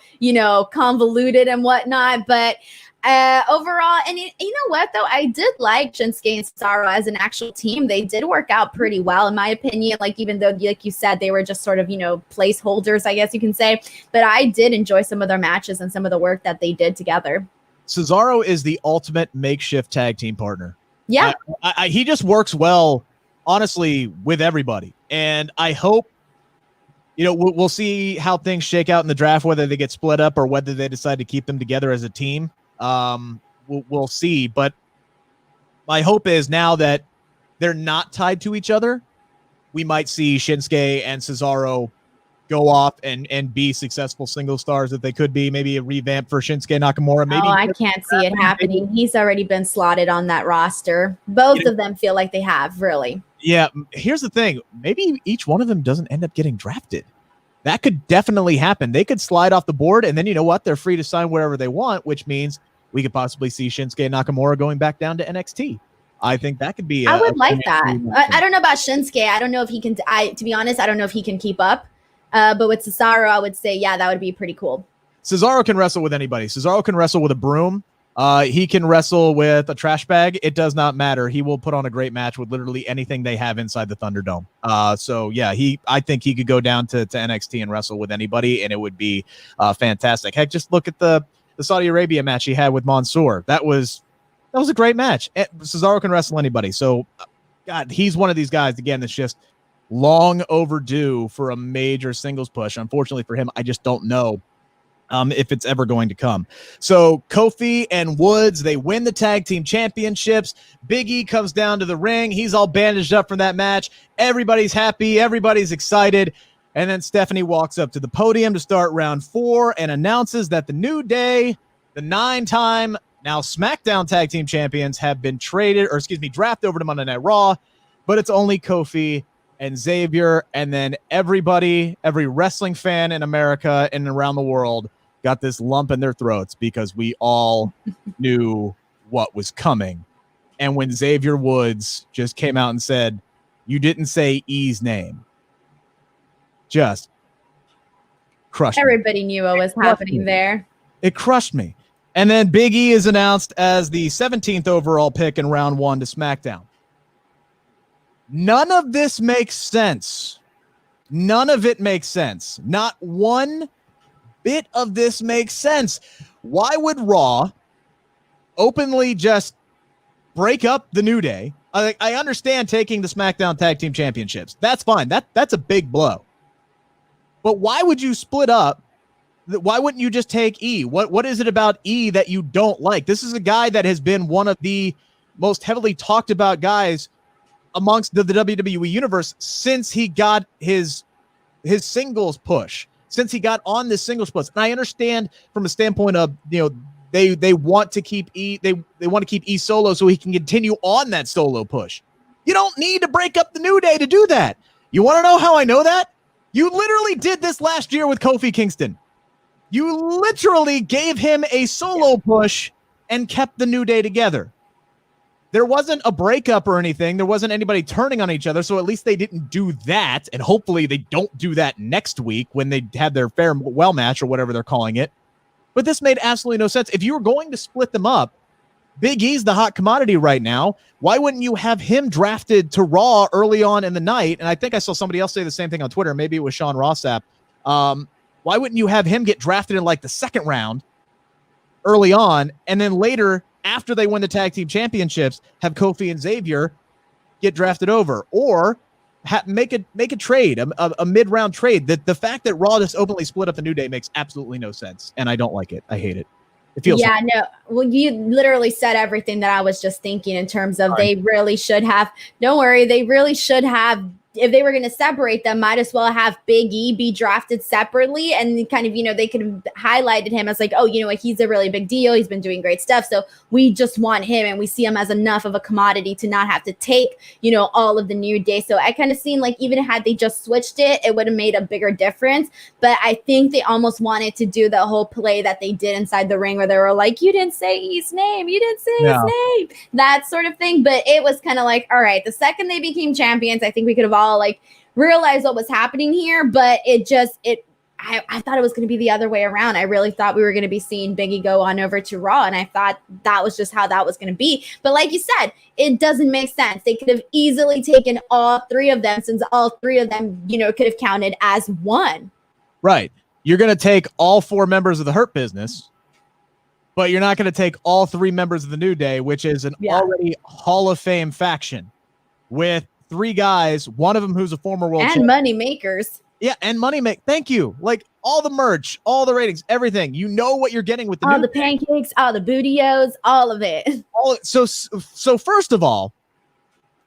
convoluted and whatnot. But overall, and you know what, though? I did like Shinsuke and Cesaro as an actual team. They did work out pretty well, in my opinion. Like, even though, like you said, they were just sort of, placeholders, I guess you can say. But I did enjoy some of their matches and some of the work that they did together. Cesaro is the ultimate makeshift tag team partner. Yeah. He just works well, honestly, with everybody. And I hope, we'll see how things shake out in the draft, whether they get split up or whether they decide to keep them together as a team. We'll see. But my hope is now that they're not tied to each other, we might see Shinsuke and Cesaro go off and be successful single stars that they could be. Maybe a revamp for Shinsuke Nakamura. Maybe I can't see it happening. He's already been slotted on that roster. Both of them feel like they have, really. Yeah. Here's the thing. Maybe each one of them doesn't end up getting drafted. That could definitely happen. They could slide off the board, and then you know what? They're free to sign wherever they want, which means we could possibly see Shinsuke Nakamura going back down to NXT. I think that could be. I would like that. I don't know about Shinsuke. I don't know if he can. To be honest, I don't know if he can keep up. But with Cesaro, I would say, yeah, that would be pretty cool. Cesaro can wrestle with anybody. Cesaro can wrestle with a broom. He can wrestle with a trash bag. It does not matter. He will put on a great match with literally anything they have inside the Thunderdome. So yeah, I think he could go down to NXT and wrestle with anybody, and it would be fantastic. Heck, just look at the Saudi Arabia match he had with Mansoor. That was a great match. Cesaro can wrestle anybody. So, God, he's one of these guys again that's just long overdue for a major singles push. Unfortunately for him, I just don't know if it's ever going to come. So Kofi and Woods, they win the tag team championships. Big E comes down to the ring. He's all bandaged up from that match. Everybody's happy. Everybody's excited. And then Stephanie walks up to the podium to start round 4 and announces that the New Day, the 9-time now SmackDown tag team champions, have been drafted over to Monday Night Raw, but it's only Kofi and Xavier, and then every wrestling fan in America and around the world got this lump in their throats because we all knew what was coming. And when Xavier Woods just came out and said, "You didn't say E's name," just crushed Everybody knew what was happening there. It crushed me. And then Big E is announced as the 17th overall pick in round 1 to SmackDown. None of this makes sense. None of it makes sense. Not one bit of this makes sense. Why would Raw openly just break up the New Day? I understand taking the SmackDown Tag Team Championships. That's fine. That's a big blow. But why would you split up? Why wouldn't you just take E? What is it about E that you don't like? This is a guy that has been one of the most heavily talked about guys amongst the WWE universe since he got his singles push, since he got on this singles push. And I understand from a standpoint of, they want to keep E, they want to keep E solo so he can continue on that solo push. You don't need to break up the New Day to do that. You want to know how I know that? You literally did this last year with Kofi Kingston. You literally gave him a solo push and kept the New Day together. There wasn't a breakup or anything. There wasn't anybody turning on each other, so at least they didn't do that, and hopefully they don't do that next week when they have their farewell match or whatever they're calling it. But this made absolutely no sense. If you were going to split them up, Big E's the hot commodity right now. Why wouldn't you have him drafted to Raw early on in the night? And I think I saw somebody else say the same thing on Twitter. Maybe it was Sean Rossap. Why wouldn't you have him get drafted in like the second round early on, and then later, after they win the tag team championships, have Kofi and Xavier get drafted over, or make a trade, a mid-round trade? The fact that Raw just openly split up the New Day makes absolutely no sense, and I don't like it. I hate it. It feels no. Well, you literally said everything that I was just thinking in terms of they really should have. Don't worry, they really should have. If they were going to separate them, might as well have Big E be drafted separately, and kind of, they could have highlighted him as like, oh, he's a really big deal. He's been doing great stuff. So we just want him, and we see him as enough of a commodity to not have to take, all of the New Day. So I kind of seen like, even had they just switched it, it would have made a bigger difference. But I think they almost wanted to do the whole play that they did inside the ring where they were like, you didn't say E's name. You didn't say his name. That sort of thing. But it was kind of like, all right, the second they became champions, I think we could have all like realized what was happening here, but I thought it was going to be the other way around. I really thought we were going to be seeing Big E go on over to Raw, and I thought that was just how that was going to be. But like you said, it doesn't make sense. They could have easily taken all three of them, since all three of them, could have counted as one. Right. You're going to take all four members of the Hurt Business, but you're not going to take all three members of the New Day, which is an already Hall of Fame faction with three guys, one of them who's a former world champion. Money makers. Yeah, and money make. Thank you. Like all the merch, all the ratings, everything. You know what you're getting with the all the pancakes, all the bootios, all of it. So first of all,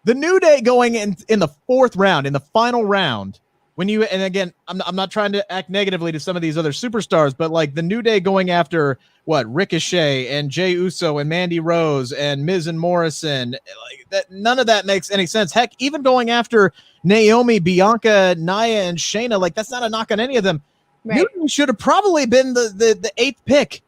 the New Day going in the fourth round, in the final round, and again, I'm not trying to act negatively to some of these other superstars, but like the New Day going after Ricochet and Jey Uso and Mandy Rose and Miz and Morrison, like that, none of that makes any sense. Heck, even going after Naomi, Bianca, Nia, and Shayna, like that's not a knock on any of them. Right. Newton should have probably been the eighth pick.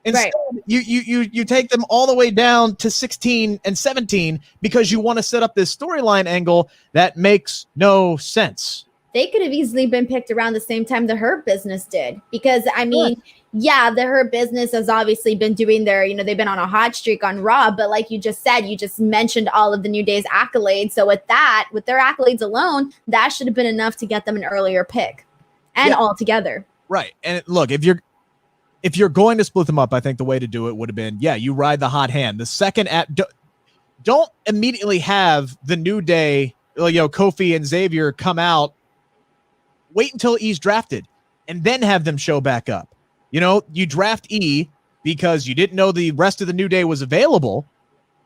Instead, you take them all the way down to 16 and 17 because you want to set up this storyline angle that makes no sense. They could have easily been picked around the same time the Hurt Business did, because I mean, the Hurt Business has obviously been doing their, they've been on a hot streak on Raw, but like you just said, you just mentioned all of the New Day's accolades. So with their accolades alone, that should have been enough to get them an earlier pick and all together. Right. And look, if you're going to split them up, I think the way to do it would have been, you ride the hot hand. The second don't immediately have the New Day, Kofi and Xavier come out. Wait until E's drafted and then have them show back up. You draft E because you didn't know the rest of the New Day was available.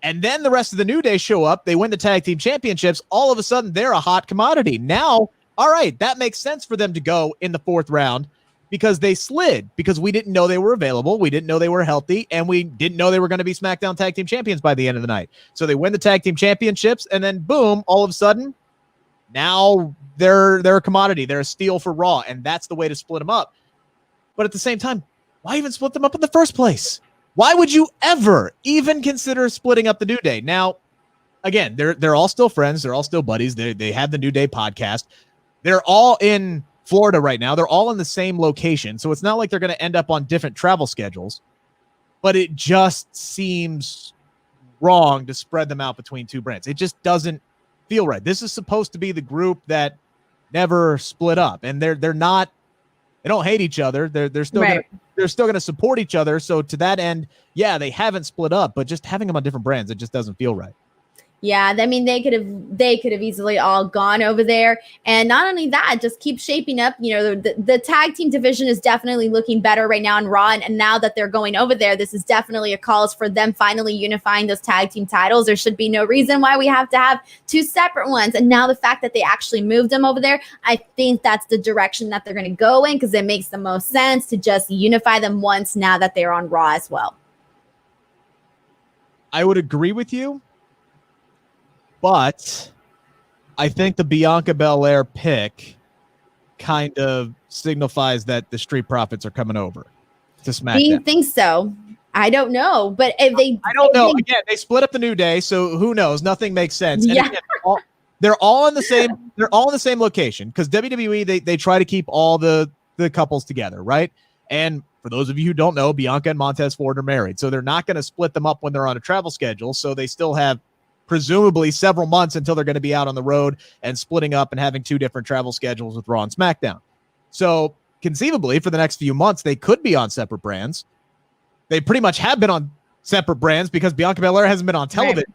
And then the rest of the New Day show up. They win the tag team championships. All of a sudden, they're a hot commodity. Now, all right, that makes sense for them to go in the fourth round because they slid, because we didn't know they were available. We didn't know they were healthy, and we didn't know they were going to be SmackDown Tag Team Champions by the end of the night. So they win the tag team championships, and then boom, all of a sudden, now they're a commodity. They're a steal for Raw, and that's the way to split them up. But at the same time, why even split them up in the first place? Why would you ever even consider splitting up the New Day? Now, again, they're all still friends. They're all still buddies. They have the New Day podcast. They're all in Florida right now. They're all in the same location. So it's not like they're going to end up on different travel schedules. But it just seems wrong to spread them out between two brands. It just doesn't feel right. This is supposed to be the group that never split up, and they're not. They don't hate each other. They're still gonna support each other. So to that end, yeah, they haven't split up, but just having them on different brands, it just doesn't feel right. Yeah, I mean, they could have easily all gone over there. And not only that, just keep shaping up. You know, the tag team division is definitely looking better right now in Raw. And now that they're going over there, this is definitely a cause for them finally unifying those tag team titles. There should be no reason why we have to have two separate ones. And now the fact that they actually moved them over there, I think that's the direction that they're going to go in, because it makes the most sense to just unify them once now that they're on Raw as well. I would agree with you. But I think the Bianca Belair pick kind of signifies that the Street Profits are coming over to SmackDown. Do you think so? I don't know. But if they... I don't know. Again, they split up the New Day, so who knows? Nothing makes sense. And yeah. Again, they're all in the same location, because WWE, they try to keep all the couples together, right? And for those of you who don't know, Bianca and Montez Ford are married. So they're not going to split them up when they're on a travel schedule. So they still have presumably several months until they're going to be out on the road and splitting up and having two different travel schedules with Raw and SmackDown. So conceivably for the next few months, they could be on separate brands. They pretty much have been on separate brands because Bianca Belair hasn't been on television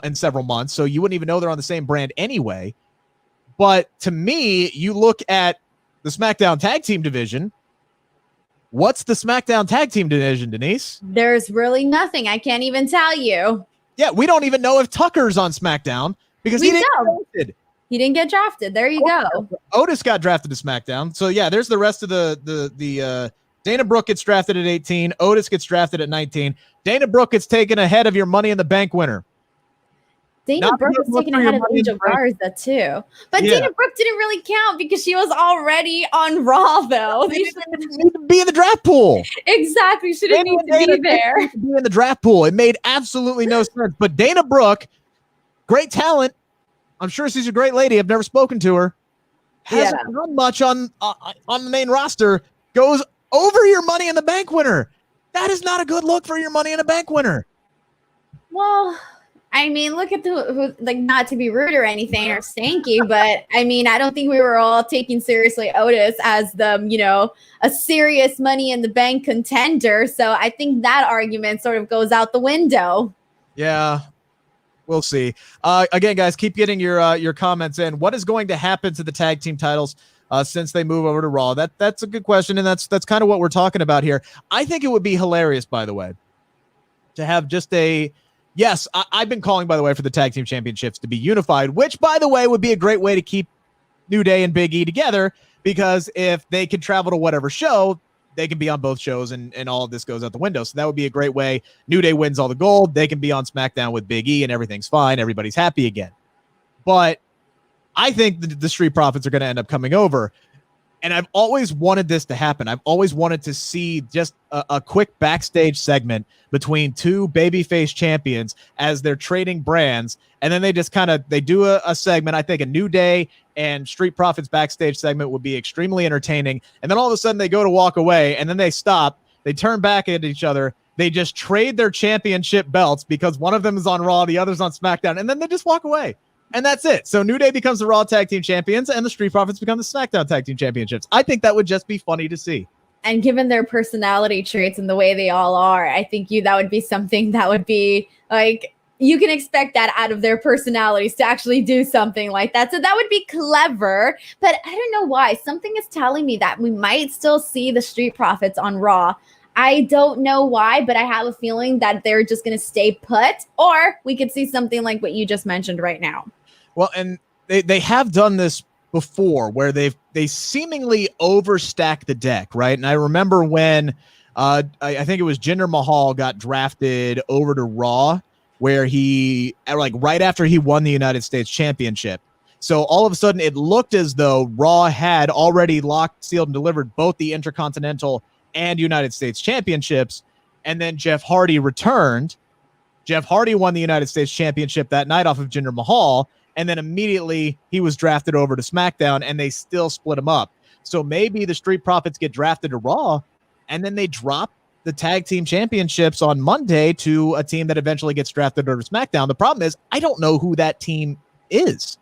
in several months. So you wouldn't even know they're on the same brand anyway. But to me, you look at the SmackDown Tag Team division. What's the SmackDown Tag Team division, Denise? There's really nothing. I can't even tell you. Yeah, we don't even know if Tucker's on SmackDown because he didn't get drafted. He didn't get drafted. There you go. Otis got drafted to SmackDown. So yeah, there's the rest of the Dana Brooke gets drafted at 18. Otis gets drafted at 19. Dana Brooke gets taken ahead of your Money in the Bank winner. Dana Brooke was taken ahead of Angel Garza too. But yeah. Dana Brooke didn't really count because she was already on Raw, though. They didn't need to be in the draft pool. Exactly. She didn't need to be there. To be in the draft pool. It made absolutely no sense. But Dana Brooke, great talent. I'm sure she's a great lady. I've never spoken to her. Hasn't done much on the main roster. Goes over your Money in the Bank winner. That is not a good look for your Money in the Bank winner. Well, I mean, look at who, like, not to be rude or anything or stanky, but I mean, I don't think we were all taking seriously Otis as a serious Money in the Bank contender. So I think that argument sort of goes out the window. Yeah, we'll see. Again, guys, keep getting your comments in. What is going to happen to the tag team titles since they move over to Raw? That's a good question, and that's kind of what we're talking about here. I think it would be hilarious, by the way, to have just a... Yes, I've been calling, by the way, for the tag team championships to be unified, which, by the way, would be a great way to keep New Day and Big E together, because if they can travel to whatever show, they can be on both shows, and all of this goes out the window. So that would be a great way. New Day wins all the gold. They can be on SmackDown with Big E, and everything's fine. Everybody's happy again. But I think the Street Profits are going to end up coming over. And I've always wanted this to happen. I've always wanted to see just a quick backstage segment between two babyface champions as they're trading brands. And then they just they do a segment. I think a New Day and Street Profits backstage segment would be extremely entertaining. And then all of a sudden they go to walk away, and then they stop. They turn back at each other. They just trade their championship belts because one of them is on Raw, the other's on SmackDown. And then they just walk away. And that's it. So New Day becomes the Raw Tag Team Champions, and the Street Profits become the SmackDown Tag Team Championships. I think that would just be funny to see. And given their personality traits and the way they all are, I think that would be something that would be like, you can expect that out of their personalities to actually do something like that. So that would be clever. But I don't know why. Something is telling me that we might still see the Street Profits on Raw. I don't know why, but I have a feeling that they're just going to stay put, or we could see something like what you just mentioned right now. Well, and they have done this before where they seemingly overstack the deck, right? And I remember when I think it was Jinder Mahal got drafted over to Raw, where he, like, right after he won the United States Championship. So all of a sudden it looked as though Raw had already locked, sealed, and delivered both the Intercontinental and United States Championships. And then Jeff Hardy returned. Jeff Hardy won the United States Championship that night off of Jinder Mahal. And then immediately he was drafted over to SmackDown, and they still split him up. So maybe the Street Profits get drafted to Raw, and then they drop the tag team championships on Monday to a team that eventually gets drafted over to SmackDown. The problem is I don't know who that team is.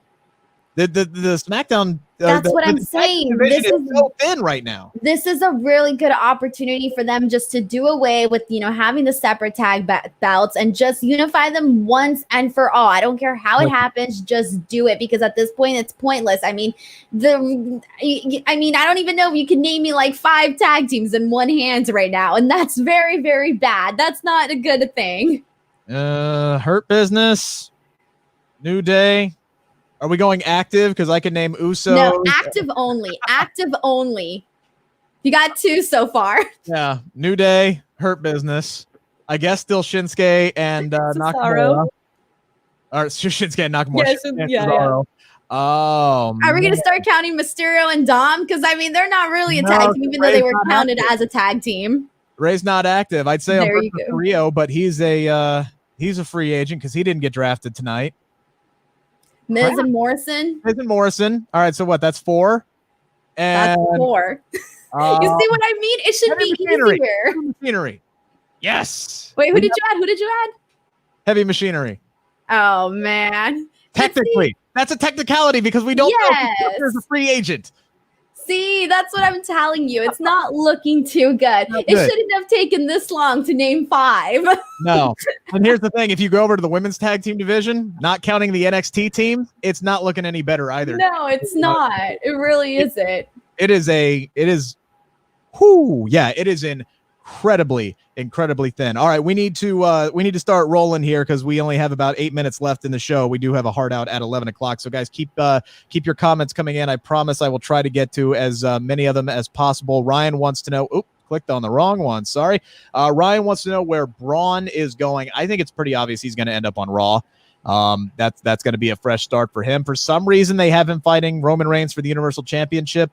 The SmackDown. That's what I'm saying. This is so thin right now. This is a really good opportunity for them just to do away with, having the separate tag belts and just unify them once and for all. I don't care how it happens, just do it, because at this point it's pointless. I mean, I don't even know if you can name me like 5 tag teams in one hand right now, and that's very, very bad. That's not a good thing. Hurt Business, New Day. Are we going active? Because I can name Uso. No, active only. Active only. You got 2 so far. Yeah, New Day, Hurt Business. I guess still Shinsuke and Nakamura. Or Shinsuke and Nakamura. Yes, yeah. Oh, are we going to start counting Mysterio and Dom? Because, they're not really a tag team, even though they were counted as a tag team. Ray's not active. I'd say Alberto Carrillo, but he's a free agent because he didn't get drafted tonight. Miz and Morrison. All right, so what? That's 4. And, that's 4. You see what I mean? It should be easier. Machinery. Yes. Wait, who did you add? Heavy Machinery. Oh, man. Technically. That's a technicality because we don't know if there's a free agent. See, that's what I'm telling you. It's not looking too good. It shouldn't have taken this long to name 5. No. And here's the thing. If you go over to the women's tag team division, not counting the NXT team, it's not looking any better either. No, it's not. It really isn't. It is incredibly thin. All right, we need to start rolling here because we only have about 8 minutes left in the show. We do have a hard out at 11 o'clock. So guys, keep your comments coming in. I promise I will try to get to as many of them as possible. Ryan wants to know, clicked on the wrong one. Sorry. Ryan wants to know where Braun is going. I think it's pretty obvious he's going to end up on Raw. That's going to be a fresh start for him. For some reason, they have him fighting Roman Reigns for the Universal Championship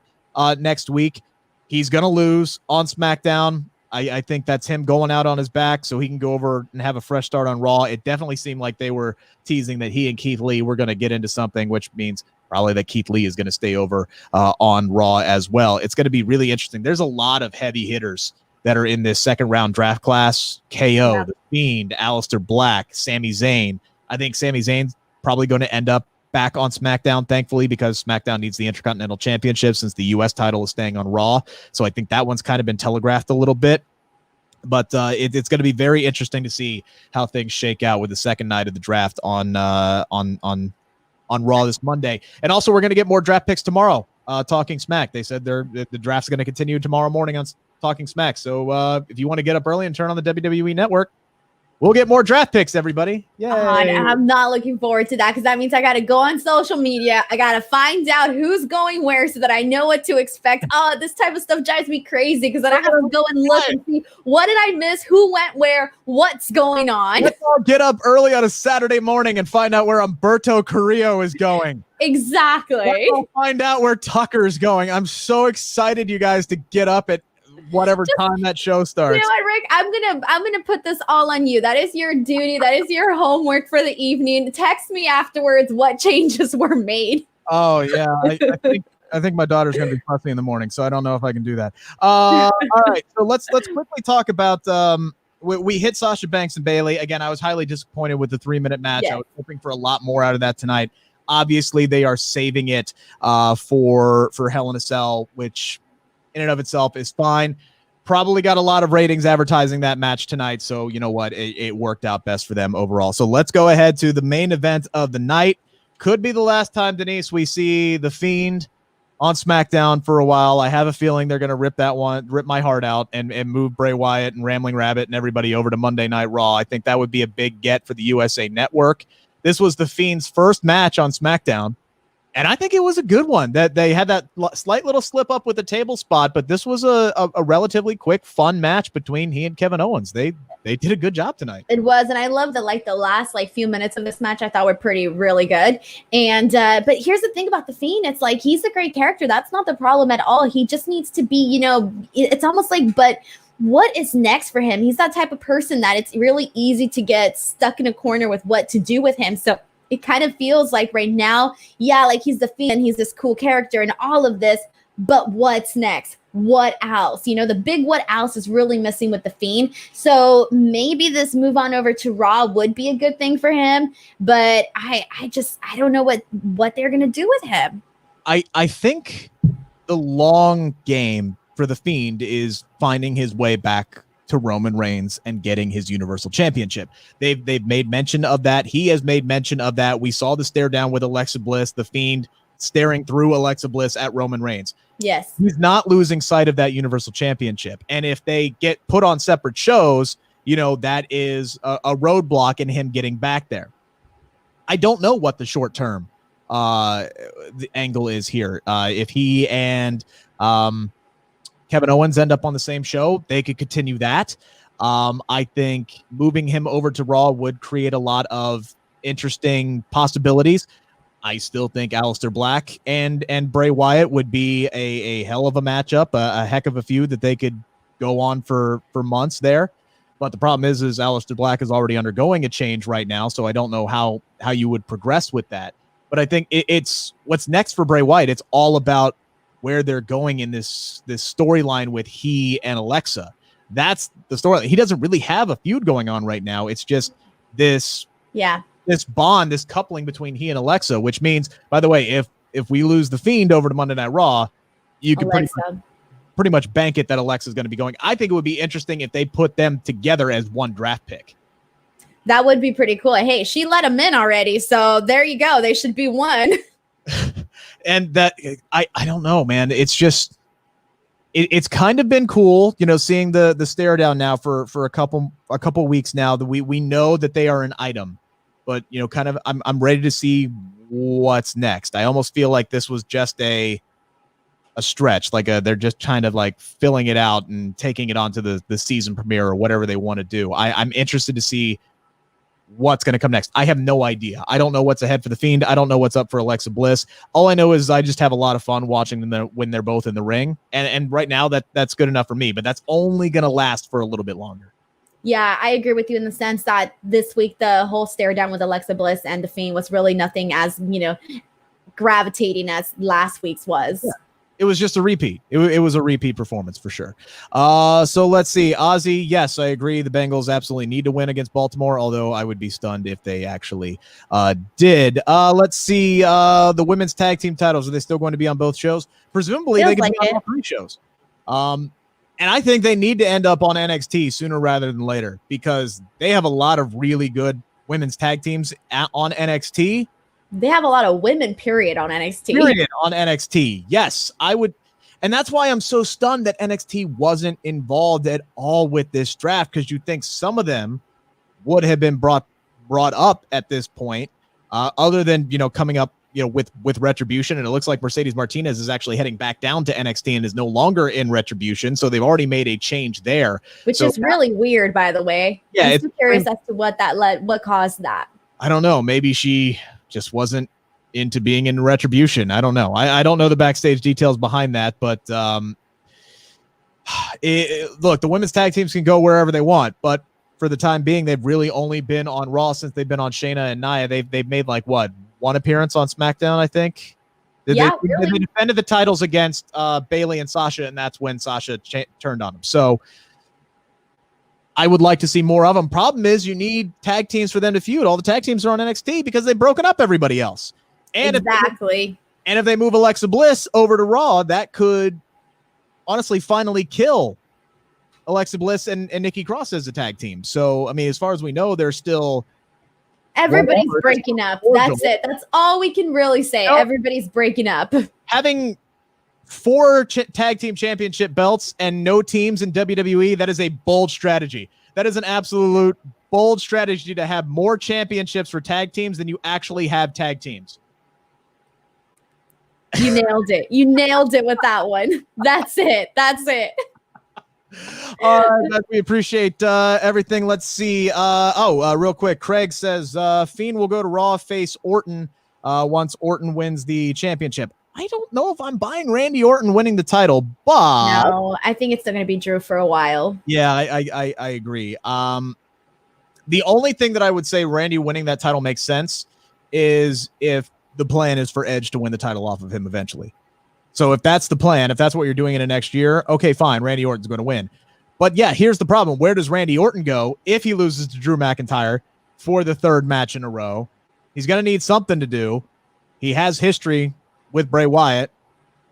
next week. He's going to lose on SmackDown. I think that's him going out on his back so he can go over and have a fresh start on Raw. It definitely seemed like they were teasing that he and Keith Lee were going to get into something, which means probably that Keith Lee is going to stay over on Raw as well. It's going to be really interesting. There's a lot of heavy hitters that are in this second round draft class. KO, The Fiend, Aleister Black, Sami Zayn. I think Sami Zayn's probably going to end up back on SmackDown, thankfully, because SmackDown needs the Intercontinental Championship since the U.S. title is staying on Raw. So I think that one's kind of been telegraphed a little bit. But it's going to be very interesting to see how things shake out with the second night of the draft on Raw this Monday. And also, we're going to get more draft picks tomorrow. Talking Smack, they said the draft's going to continue tomorrow morning on Talking Smack. So if you want to get up early and turn on the WWE Network, we'll get more draft picks, everybody. Yeah, I'm not looking forward to that because that means I got to go on social media. I got to find out who's going where so that I know what to expect. Oh, this type of stuff drives me crazy because then I have to go and look and see what did I miss, who went where, what's going on. Let's all get up early on a Saturday morning and find out where Alberto Carrillo is going. Exactly. Let's find out where Tucker's going. I'm so excited, you guys, to get up at whatever time that show starts. You know what, Rick? I'm gonna put this all on you. That is your duty. That is your homework for the evening. Text me afterwards what changes were made. Oh yeah, I think my daughter's gonna be fussy in the morning, so I don't know if I can do that. All right, so let's quickly talk about. We hit Sasha Banks and Bayley again. I was highly disappointed with the 3-minute match. Yes. I was hoping for a lot more out of that tonight. Obviously, they are saving it for Hell in a Cell, which in and of itself is fine. Probably got a lot of ratings advertising that match tonight. So you know what? It worked out best for them overall. So let's go ahead to the main event of the night. Could be the last time, Denise, we see The Fiend on SmackDown for a while. I have a feeling they're going to rip my heart out and move Bray Wyatt and Rambling Rabbit and everybody over to Monday Night Raw. I think that would be a big get for the USA Network. This was The Fiend's first match on SmackDown. And I think it was a good one. That they had that slight little slip up with the table spot, but this was a relatively quick, fun match between he and Kevin Owens. They did a good job tonight. It was, and I love that the last few minutes of this match I thought were really good. And but here's the thing about The Fiend, it's he's a great character. That's not the problem at all. He just needs to be, it's almost but what is next for him? He's that type of person that it's really easy to get stuck in a corner with what to do with him. So it kind of feels like right now, he's The Fiend, he's this cool character and all of this, but what's next? What else? You know, the big what else is really missing with the Fiend. So maybe this move on over to Raw would be a good thing for him, but I don't know what they're gonna do with him. I think the long game for the Fiend is finding his way back to Roman Reigns and getting his Universal Championship. They've made mention of that. He has made mention of that. We saw the stare down with Alexa Bliss, the Fiend staring through Alexa Bliss at Roman Reigns. Yes. He's not losing sight of that Universal Championship. And if they get put on separate shows, you know, that is a roadblock in him getting back there. I don't know what the short term the angle is here. If he and Kevin Owens end up on the same show, they could continue that. I think moving him over to Raw would create a lot of interesting possibilities. I still think Aleister Black and Bray Wyatt would be a hell of a matchup, a heck of a feud that they could go on for months there. But the problem is Aleister Black is already undergoing a change right now, so I don't know how you would progress with that. But I think it's what's next for Bray Wyatt. It's all about where they're going in this storyline with he and Alexa. That's the story. He doesn't really have a feud going on right now. It's just this bond, this coupling between he and Alexa, which means, by the way, if we lose the Fiend over to Monday Night Raw, you can pretty much bank it that Alexa is going to be going. I think it would be interesting if they put them together as one draft pick. That would be pretty cool. Hey, she let him in already, so there you go. They should be one. And that I don't know, man. It's just it's kind of been cool, you know, seeing the stare down now for a couple weeks now. That we know that they are an item, but you know, kind of I'm ready to see what's next. I almost feel like this was just a stretch, like they're just kind of like filling it out and taking it onto the season premiere or whatever they want to do. I'm interested to see what's going to come next. I have no idea. I don't know what's ahead for the Fiend. I don't know what's up for Alexa Bliss. All I know is I just have a lot of fun watching them when they're both in the ring. And right now that's good enough for me, but that's only going to last for a little bit longer. Yeah, I agree with you in the sense that this week, the whole stare down with Alexa Bliss and the Fiend was really nothing as, you know, gravitating as last week's was. Yeah. It was just a repeat. It was a repeat performance for sure. So let's see. Ozzy, yes, I agree. The Bengals absolutely need to win against Baltimore, although I would be stunned if they actually did. Let's see. The women's tag team titles, are they still going to be on both shows? Presumably they could be on all three shows. And I think they need to end up on NXT sooner rather than later because they have a lot of really good women's tag teams on NXT. They have a lot of women, period, on NXT. Period on NXT. Yes, I would. And that's why I'm so stunned that NXT wasn't involved at all with this draft, because you'd think some of them would have been brought up at this point, other than, you know, coming up, you know, with Retribution. And it looks like Mercedes Martinez is actually heading back down to NXT and is no longer in Retribution. So they've already made a change there. Which is really weird, by the way. Yeah, I'm curious as to what caused that. I don't know. Maybe she just wasn't into being in Retribution. I don't know. I don't know the backstage details behind that, but look, the women's tag teams can go wherever they want, but for the time being, they've really only been on Raw since they've been on Shayna and Nia. They've made like what, one appearance on SmackDown, I think. They defended the titles against Bayley and Sasha, and that's when Sasha turned on them. So I would like to see more of them. Problem is, you need tag teams for them to feud. All the tag teams are on NXT because they've broken up everybody else. And exactly. If they move Alexa Bliss over to Raw, that could honestly finally kill Alexa Bliss and Nikki Cross as a tag team. So, I mean, as far as we know, they're still... Everybody's breaking up. That's it. That's all we can really say. Nope. Everybody's breaking up. Having 4 tag team championship belts and no teams in WWE, that is a bold strategy. That is an absolute bold strategy to have more championships for tag teams than you actually have tag teams. You nailed it. You nailed it with that one. That's it. That's it. We appreciate everything. Let's see. Real quick. Craig says Fiend will go to Raw, face Orton once Orton wins the championship. I don't know if I'm buying Randy Orton winning the title, but no, I think it's still going to be Drew for a while. Yeah, I agree. The only thing that I would say Randy winning that title makes sense is if the plan is for Edge to win the title off of him eventually. So if that's the plan, if that's what you're doing in the next year, okay, fine. Randy Orton's going to win. But yeah, here's the problem. Where does Randy Orton go if he loses to Drew McIntyre for the third match in a row? He's going to need something to do. He has history with Bray Wyatt.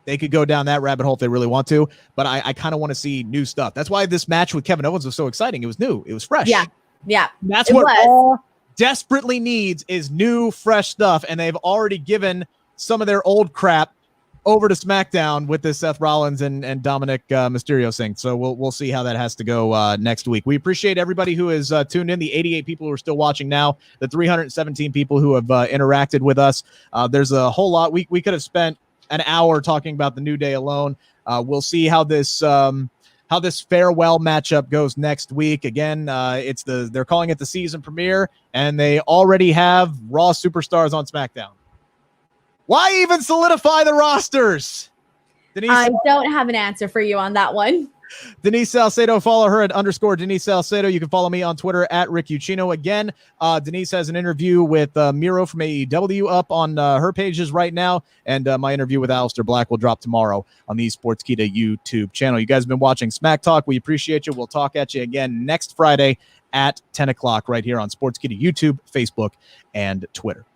They could go down that rabbit hole if they really want to, but I kind of want to see new stuff. That's why this match with Kevin Owens was so exciting. It was new. It was fresh. Yeah. That's what Raw desperately needs is new, fresh stuff, and they've already given some of their old crap over to SmackDown with this Seth Rollins and Dominic Mysterio thing. So we'll see how that has to go next week. We appreciate everybody who is tuned in, the 88 people who are still watching now, the 317 people who have interacted with us. There's a whole lot. We could have spent an hour talking about the New Day alone. We'll see how this farewell matchup goes next week. Again, they're calling it the season premiere, and they already have Raw superstars on SmackDown. Why even solidify the rosters? Denise, I don't have an answer for you on that one. Denise Salcedo, follow her at _Denise Salcedo. You can follow me on Twitter at Rick Ucchino. Again, Denise has an interview with Miro from AEW up on her pages right now, and my interview with Aleister Black will drop tomorrow on the Sportskeeda YouTube channel. You guys have been watching Smack Talk. We appreciate you. We'll talk at you again next Friday at 10 o'clock right here on Sportskeeda YouTube, Facebook, and Twitter.